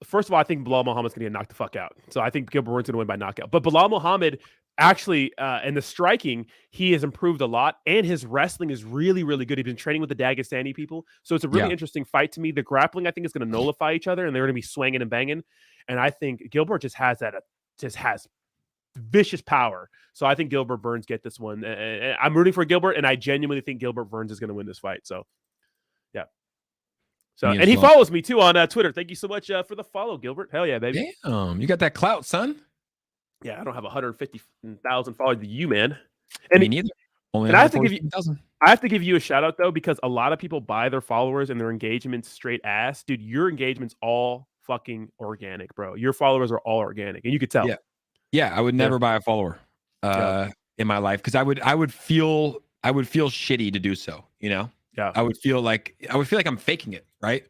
first of all, I think Bilal Muhammad's going to get knocked the fuck out. So I think Gilbert Burns going to win by knockout. But Bilal Muhammad actually, in the striking, he has improved a lot, and his wrestling is really, really good. He's been training with the Dagestani people. So it's a really interesting fight to me. The grappling, I think, is going to nullify each other, and they're going to be swinging and banging. And I think Gilbert just has vicious power. So I think Gilbert Burns get this one. And I'm rooting for Gilbert, and I genuinely think Gilbert Burns is going to win this fight. So, yeah. So, and he follows me too on Twitter. Thank you so much for the follow, Gilbert. Hell yeah, baby. Damn, you got that clout, son. Yeah, I don't have 150,000 followers to you, man. And me neither. Only I have to give you a shout out though, because a lot of people buy their followers and their engagements straight ass. Dude, your engagement's all fucking organic, bro. Your followers are all organic, and you could tell. Yeah. I would never buy a follower in my life because I would feel shitty to do so. Yeah. I would feel like I'm faking it, right?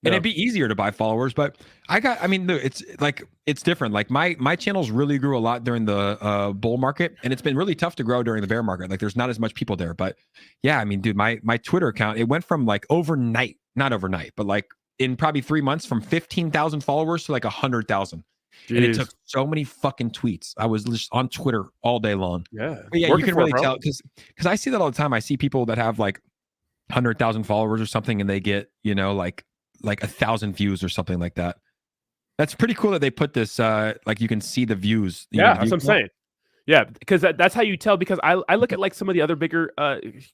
And it'd be easier to buy followers, but it's different. Like my channels really grew a lot during the bull market, and it's been really tough to grow during the bear market. Like there's not as much people there, but yeah, I mean, dude, my Twitter account, it went from like not overnight, but like in probably 3 months from 15,000 followers to like 100,000. And it took so many fucking tweets. I was just on Twitter all day long. Yeah. But yeah, you can really tell because I see that all the time. I see people that have like 100,000 followers or something, and they get, like 1,000 views or something like that. That's pretty cool that they put this, like you can see the views. That's what I'm saying. Yeah, because that's how you tell. Because I look at like some of the other bigger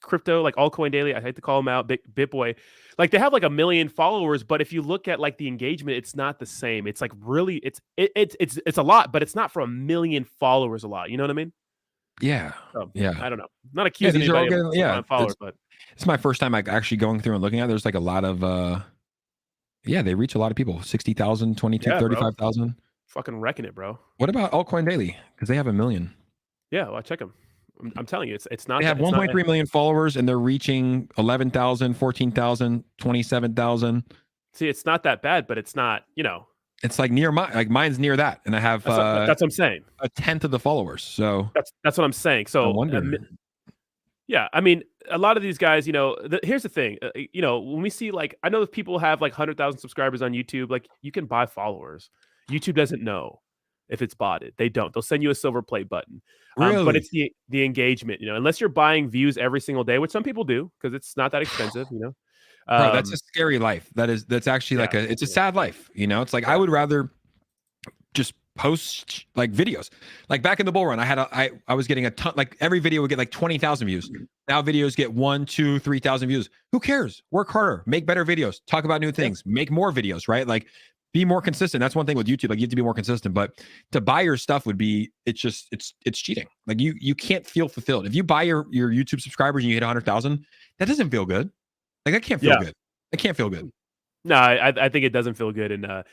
crypto, like Altcoin Daily. I hate to call them out, BitBoy. Like they have like 1 million followers, but if you look at like the engagement, it's not the same. It's like really, it's a lot, but it's not for 1 million followers a lot. You know what I mean? Yeah. So, yeah. I don't know. I'm not accusing anybody of followers, but it's my first time like actually going through and looking at it. There's like a lot of they reach a lot of people. 60,000, 22, 35,000. Fucking wrecking it, bro. What about Altcoin Daily? Because they have 1 million. Yeah, well, I check them. I'm telling you, it's not. They have 1.3 million followers, and they're reaching 11,000, 14,000, 27,000. See, it's not that bad, but it's not. It's like mine's near that, and I have. That's what I'm saying. A tenth of the followers. So that's what I'm saying. So Yeah, I mean, a lot of these guys, here's the thing, when we see like, I know that people have like 100,000 subscribers on YouTube, like you can buy followers. YouTube doesn't know if it's botted. They don't. They'll send you a silver play button. But Really? it's the engagement, unless you're buying views every single day, which some people do because it's not that expensive. Bro, that's a Um, scary life. That's actually yeah, like it's a sad life. It's like I yeah, would rather just post like videos. Like back in the bull run, I was getting a ton, like every video would get like 20,000 views. Now videos get 1, 2, 3,000 views. Who cares? Work harder, make better videos, talk about new things, make more videos, right? Like be more consistent. That's one thing with YouTube. Like you have to be more consistent. But to buy your stuff would be it's cheating. Like you can't feel fulfilled. If you buy your YouTube subscribers and you hit 100,000, that doesn't feel good. Like that can't feel yeah. good. It can't feel good. No, I think it doesn't feel good, and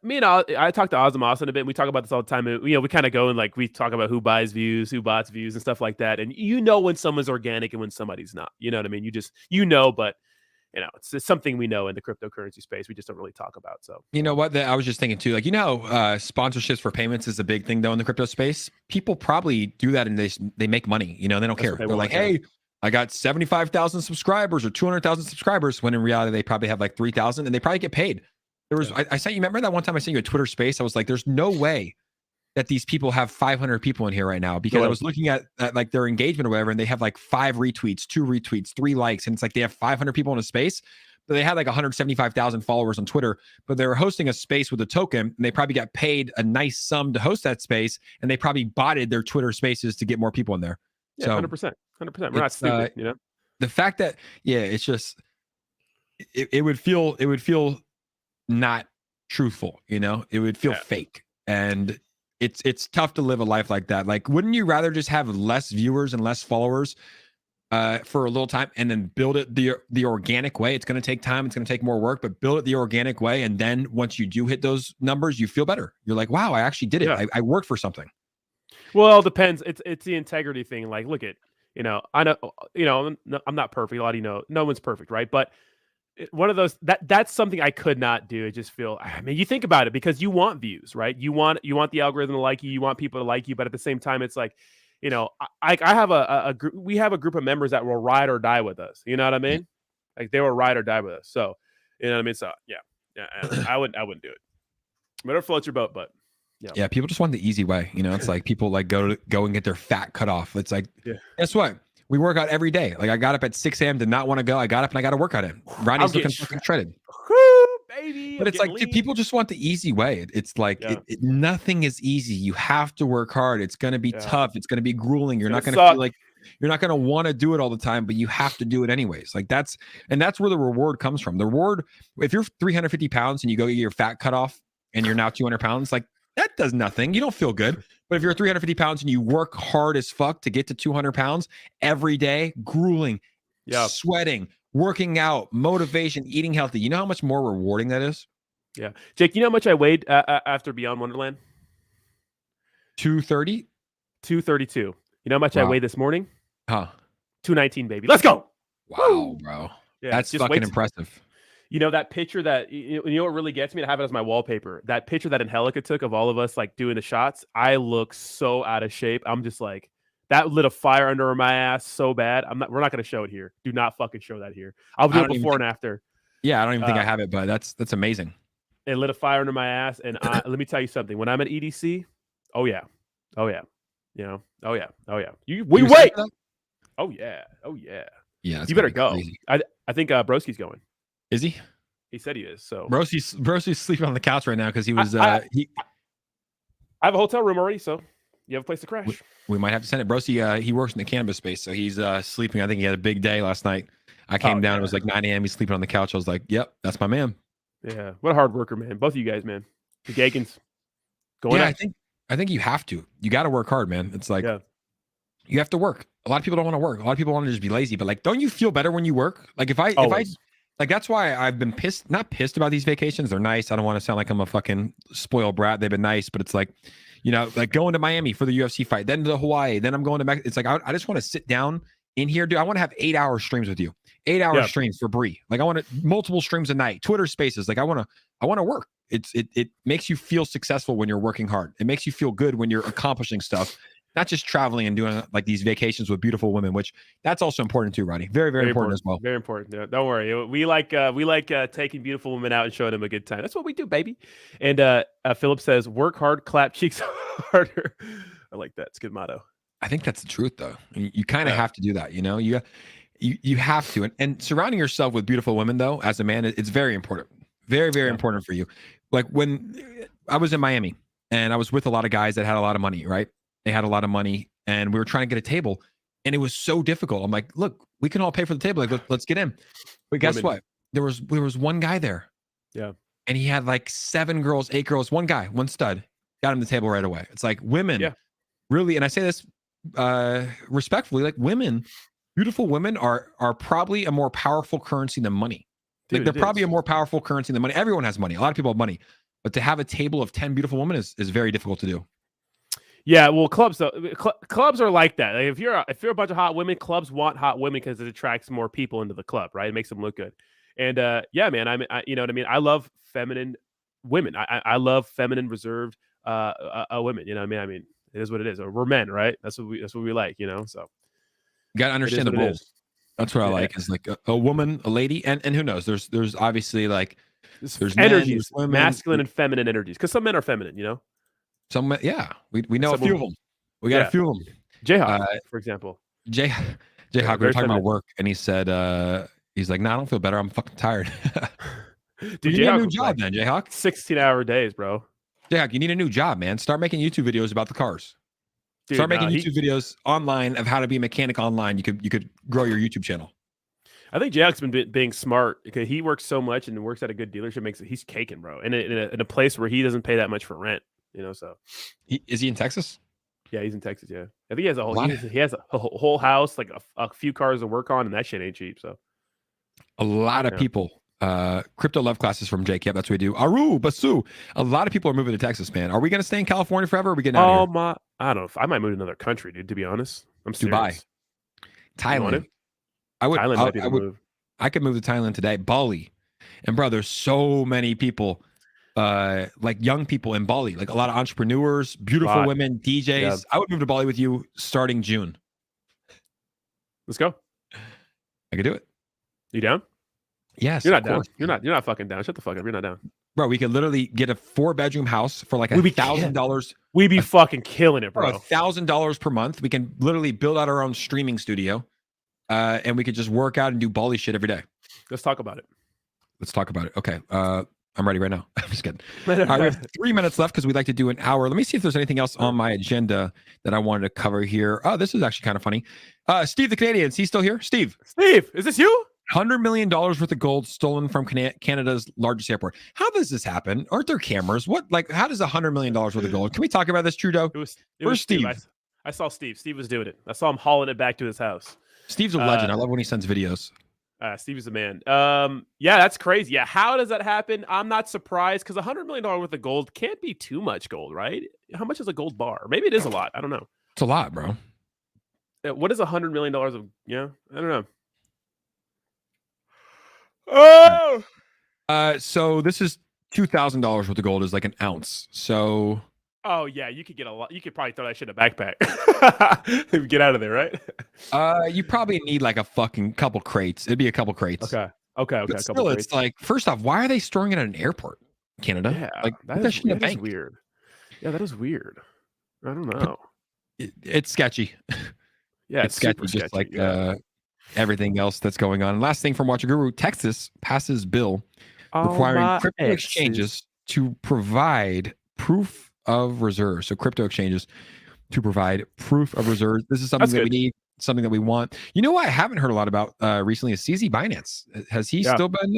me and I talk to Ozzy Austin a bit. And we talk about this all the time. And, we kind of go and like we talk about who buys views, who bots views, and stuff like that. And when someone's organic and when somebody's not. You know what I mean? But it's something we know in the cryptocurrency space. We just don't really talk about. So You know what? I was just thinking too. Like sponsorships for payments is a big thing though in the crypto space. People probably do that and they make money. They don't care. They're like, hey, I got 75,000 subscribers or 200,000 subscribers. When in reality they probably have like 3,000 and they probably get paid. There was I sent you. Remember that one time I sent you a Twitter space? I was like, there's no way that these people have 500 people in here right now because I was looking at like their engagement or whatever, and they have like 5 retweets, 2 retweets, 3 likes, and it's like they have 500 people in a space. But they had like 175,000 followers on Twitter, but they were hosting a space with a token, and they probably got paid a nice sum to host that space, and they probably botted their Twitter spaces to get more people in there. yeah, So 100%. We're not stupid, the fact that it's just it would feel not truthful, it would feel fake, and it's tough to live a life like that. Like, wouldn't you rather just have less viewers and less followers for a little time and then build it the organic way? It's going to take time, it's going to take more work, but build it the organic way, and then once you do hit those numbers, you feel better. You're like, wow, I actually did it. I worked for something. Well, it depends. It's the integrity thing. Like, look at, I know, I'm not perfect. A lot of no one's perfect, right? But one of those that's something I could not do. I just feel, I mean, you think about it because you want views, right? You want the algorithm to like you want people to like you, but at the same time, it's like, I have a group. We have a group of members that will ride or die with us. You know what I mean? Like they will ride or die with us. So, you know what I mean? So yeah. I wouldn't do it. Whatever floats your boat, but. Yeah, people just want the easy way. It's like people like go and get their fat cut off. It's like, guess what? We work out every day. Like I got up at 6 a.m. did not want to go. I got up and I got to work out it. Ronnie's looking fucking shredded. Woo, baby. But it's like, dude, people just want the easy way. It's like nothing is easy. You have to work hard. It's going to be tough. It's going to be grueling. You're not going to feel like you're not going to want to do it all the time, but you have to do it anyways. Like that's where the reward comes from. The reward, if you're 350 pounds and you go get your fat cut off and you're now 200 pounds, like that does nothing. You don't feel good. But if you're 350 pounds and you work hard as fuck to get to 200 pounds every day, grueling, sweating, working out, motivation, eating healthy, you know how much more rewarding that is? Yeah. Jake, you know how much I weighed after Beyond Wonderland? 230? 232. You know how much I weighed this morning? 219, baby. Let's go. Wow, bro. Yeah, that's fucking impressive. That picture that, what really gets me to have it as my wallpaper, that picture that Angelica took of all of us like doing the shots, I look so out of shape. I'm just like, that lit a fire under my ass so bad. We're not going to show it here. Do not fucking show that here. I'll do it before and after. Yeah, I don't even think I have it, but that's amazing. It lit a fire under my ass. And let me tell you something. When I'm at EDC, oh yeah. We wait. Oh yeah. Yeah. You better go. Crazy. I think Broski's going. Is he? He said he is. So Brosy's sleeping on the couch right now because he was. I have a hotel room already, so you have a place to crash. We might have to send it. Brosy, he works in the cannabis space, so he's sleeping. I think he had a big day last night. I came down. It was like 9 a.m. He's sleeping on the couch. I was like, "Yep, that's my man." Yeah, what a hard worker, man. Both of you guys, man. The Gagans. I think you have to. You got to work hard, man. It's like you have to work. A lot of people don't want to work. A lot of people want to just be lazy. But like, don't you feel better when you work? Like if I like, that's why I've been not pissed about these vacations. They're nice. I don't want to sound like I'm a fucking spoiled brat. They've been nice, but it's like, like going to Miami for the UFC fight, then to Hawaii, then I'm going to Mexico. It's like, I just want to sit down in here, dude. I want to have 8-hour streams with you, 8-hour streams for Bree. Like I want multiple streams a night, Twitter spaces. Like I want to work. It makes you feel successful when you're working hard. It makes you feel good when you're accomplishing stuff. not just traveling and doing like these vacations with beautiful women, which that's also important too, Rodney. Very, very important as well. Very important. Yeah, don't worry. We like taking beautiful women out and showing them a good time. That's what we do, baby. And Philip says, "Work hard, clap cheeks harder." I like that. It's a good motto. I think that's the truth, though. You kind of have to do that. You have to, and surrounding yourself with beautiful women, though, as a man, it's very important. Very, very important for you. Like when I was in Miami and I was with a lot of guys that had a lot of money, right? They had a lot of money and we were trying to get a table and it was so difficult. I'm like, look, we can all pay for the table. Like, let's get in. But guess what? There was one guy there. Yeah. And he had like 7 girls, 8 girls, one guy, one stud, got him the table right away. It's like women really, and I say this respectfully, like women, beautiful women are probably a more powerful currency than money. Like they're probably a more powerful currency than money. Everyone has money. A lot of people have money, but to have a table of 10 beautiful women is very difficult to do. Yeah, well, clubs though, clubs are like that. Like if you're a bunch of hot women, clubs want hot women because it attracts more people into the club, right? It makes them look good. And yeah, man, I you know what I mean. I love feminine women. I love feminine, reserved women. You know what I mean? It is what it is. We're men, right? That's what we like. You know, so you gotta understand the roles. That's what I like. Is like a woman, a lady, and who knows? There's obviously like there's energies, men, masculine and feminine energies. Because some men are feminine, you know. Some, yeah, we know a few of them. We got a few of them. Jayhawk, for example. Jayhawk, we were talking about work, and he said, he's like, "No, I don't feel better. I'm fucking tired." Dude, you need a new job, man, Jayhawk. 16-hour days, bro. Jayhawk, you need a new job, man. Start making YouTube videos about the cars. Dude, start making YouTube videos online of how to be a mechanic online. You could grow your YouTube channel. I think Jayhawk's been being smart because he works so much and works at a good dealership. He's caking, bro, in a place where he doesn't pay that much for rent. You know, so is he in Texas? Yeah, he's in Texas. Yeah, I think he has a whole he has a whole house, like a few cars to work on, and that shit ain't cheap. So a lot of people, crypto love classes from Jake. Yep, that's what we do. Aru Basu. A lot of people are moving to Texas, man. Are we gonna stay in California forever? Or are we getting out of here? I don't know. I might move to another country, dude. To be honest, I'm serious. Dubai, Thailand. I could move to Thailand today. Bali, and bro, there's so many people. Like young people in Bali, like a lot of entrepreneurs, beautiful women, DJs. Yeah. I would move to Bali with you starting June. Let's go. I could do it. You down? Yes. You're not down. You're not fucking down. Shut the fuck up. You're not down. Bro, we could literally get a 4-bedroom house for like $1,000. We'd be fucking killing it, bro. $1,000 per month. We can literally build out our own streaming studio. And we could just work out and do Bali shit every day. Let's talk about it. Let's talk about it. Okay. I'm ready right now. I'm just kidding. All right, we have 3 minutes left because we'd like to do an hour. Let me see if there's anything else on my agenda that I wanted to cover here. Oh, this is actually kind of funny. Steve the Canadian, is he still here? Steve, is this you? $100 million worth of gold stolen from Canada's largest airport. How does this happen? Aren't there cameras? How does $100 million worth of gold? Can we talk about this, Trudeau? Where's Steve? I saw Steve. Steve was doing it. I saw him hauling it back to his house. Steve's a legend. I love when he sends videos. Steve is a man. Yeah, that's crazy. Yeah, how does that happen? I'm not surprised because $100 million worth of gold can't be too much gold, right? How much is a gold bar? Maybe it is a lot. I don't know. It's a lot, bro. What is $100 million of? Yeah, I don't know. Oh. So this is $2,000 worth of gold is like an ounce. So. Oh yeah, you could get a lot. You could probably throw that shit in a backpack. Get out of there, right? You probably need like a fucking couple crates. It'd be a couple crates. Okay. But still, it's like, first off, why are they storing it at an airport, Canada? Yeah, like that is weird. Yeah, that is weird. I don't know. It's sketchy. Yeah, it's sketchy, just like everything else that's going on. And last thing from Watcher Guru, Texas passes bill requiring crypto exchanges to provide proof of reserves. So crypto exchanges to provide proof of reserves. This is something that we need, something that we want. You know what I haven't heard a lot about recently is CZ Binance. Has he still been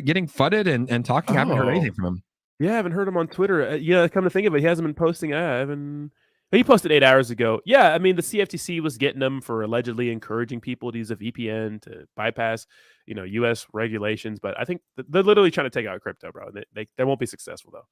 getting fudded and talking? I haven't heard anything from him. Yeah, I haven't heard him on Twitter. Come to think of it, he hasn't been posting. He posted 8 hours ago. Yeah, I mean, the CFTC was getting him for allegedly encouraging people to use a VPN to bypass, U.S. regulations. But I think they're literally trying to take out crypto, bro. They won't be successful, though.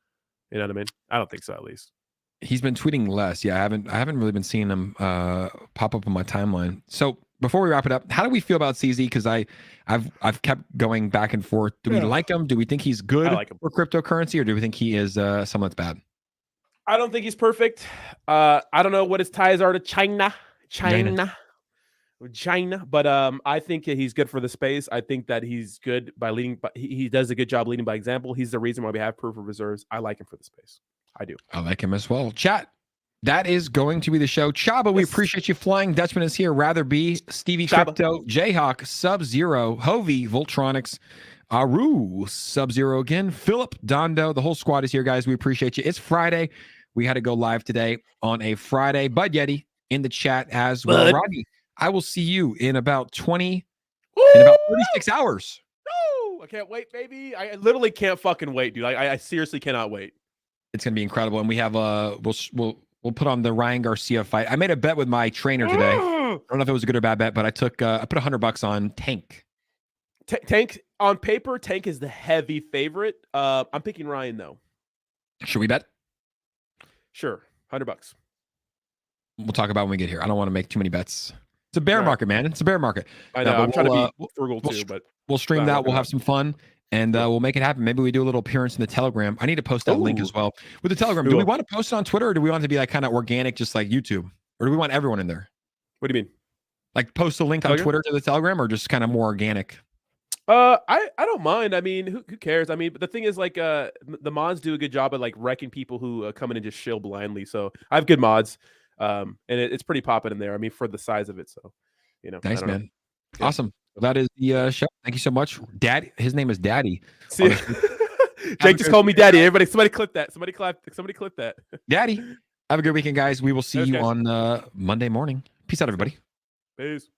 You know what I mean? I don't think so, at least. He's been tweeting less. Yeah, I haven't really been seeing him pop up on my timeline. So before we wrap it up, how do we feel about CZ? Because I've kept going back and forth. Do we like him? Do we think he's good for cryptocurrency, or do we think he is someone that's bad? I don't think he's perfect. I don't know what his ties are to China, but I think that he's good for the space. I think that he's good by leading. But he does a good job leading by example. He's the reason why we have proof of reserves. I like him for the space. I do. I like him as well. Chat. That is going to be the show. Chaba, we appreciate you flying. Dutchman is here. Rather be Stevie Chaba. Crypto, Jayhawk, Sub-Zero, Hovey, Voltronics, Aru, Sub-Zero again, Philip, Dondo. The whole squad is here, guys. We appreciate you. It's Friday. We had to go live today on a Friday. Bud Yeti in the chat as well. Rodney, I will see you in about 36 hours. I can't wait, baby. I literally can't fucking wait, dude. I seriously cannot wait. It's gonna be incredible, and we have we'll put on the Ryan Garcia fight. I made a bet with my trainer today. I don't know if it was a good or bad bet, but I put $100 on Tank. Tank on paper. Tank is the heavy favorite. I'm picking Ryan though. Should we bet? Sure, $100. We'll talk about when we get here. I don't want to make too many bets. It's a bear market, man. It's a bear market. I know. I'm trying to be frugal too, but we'll stream that. We'll have some fun. And we'll make it happen. Maybe we do a little appearance in the Telegram. I need to post that link as well. With the Telegram, do we want to post it on Twitter, or do we want it to be like kind of organic, just like YouTube? Or do we want everyone in there? What do you mean? Like post a link on Twitter to the Telegram, or just kind of more organic? I don't mind. I mean, who cares? I mean, but the thing is, like, the mods do a good job at like wrecking people who come in and just shill blindly. So I have good mods, and it's pretty popping in there. I mean, for the size of it. So, nice, man. Yeah. Awesome. Well, that is the show. Thank you so much, Daddy. His name is Daddy. See, Jake just called me Daddy. Everybody, somebody clip that. Somebody clip that. Daddy. Have a good weekend, guys. We will see you on Monday morning. Peace out, everybody. Peace.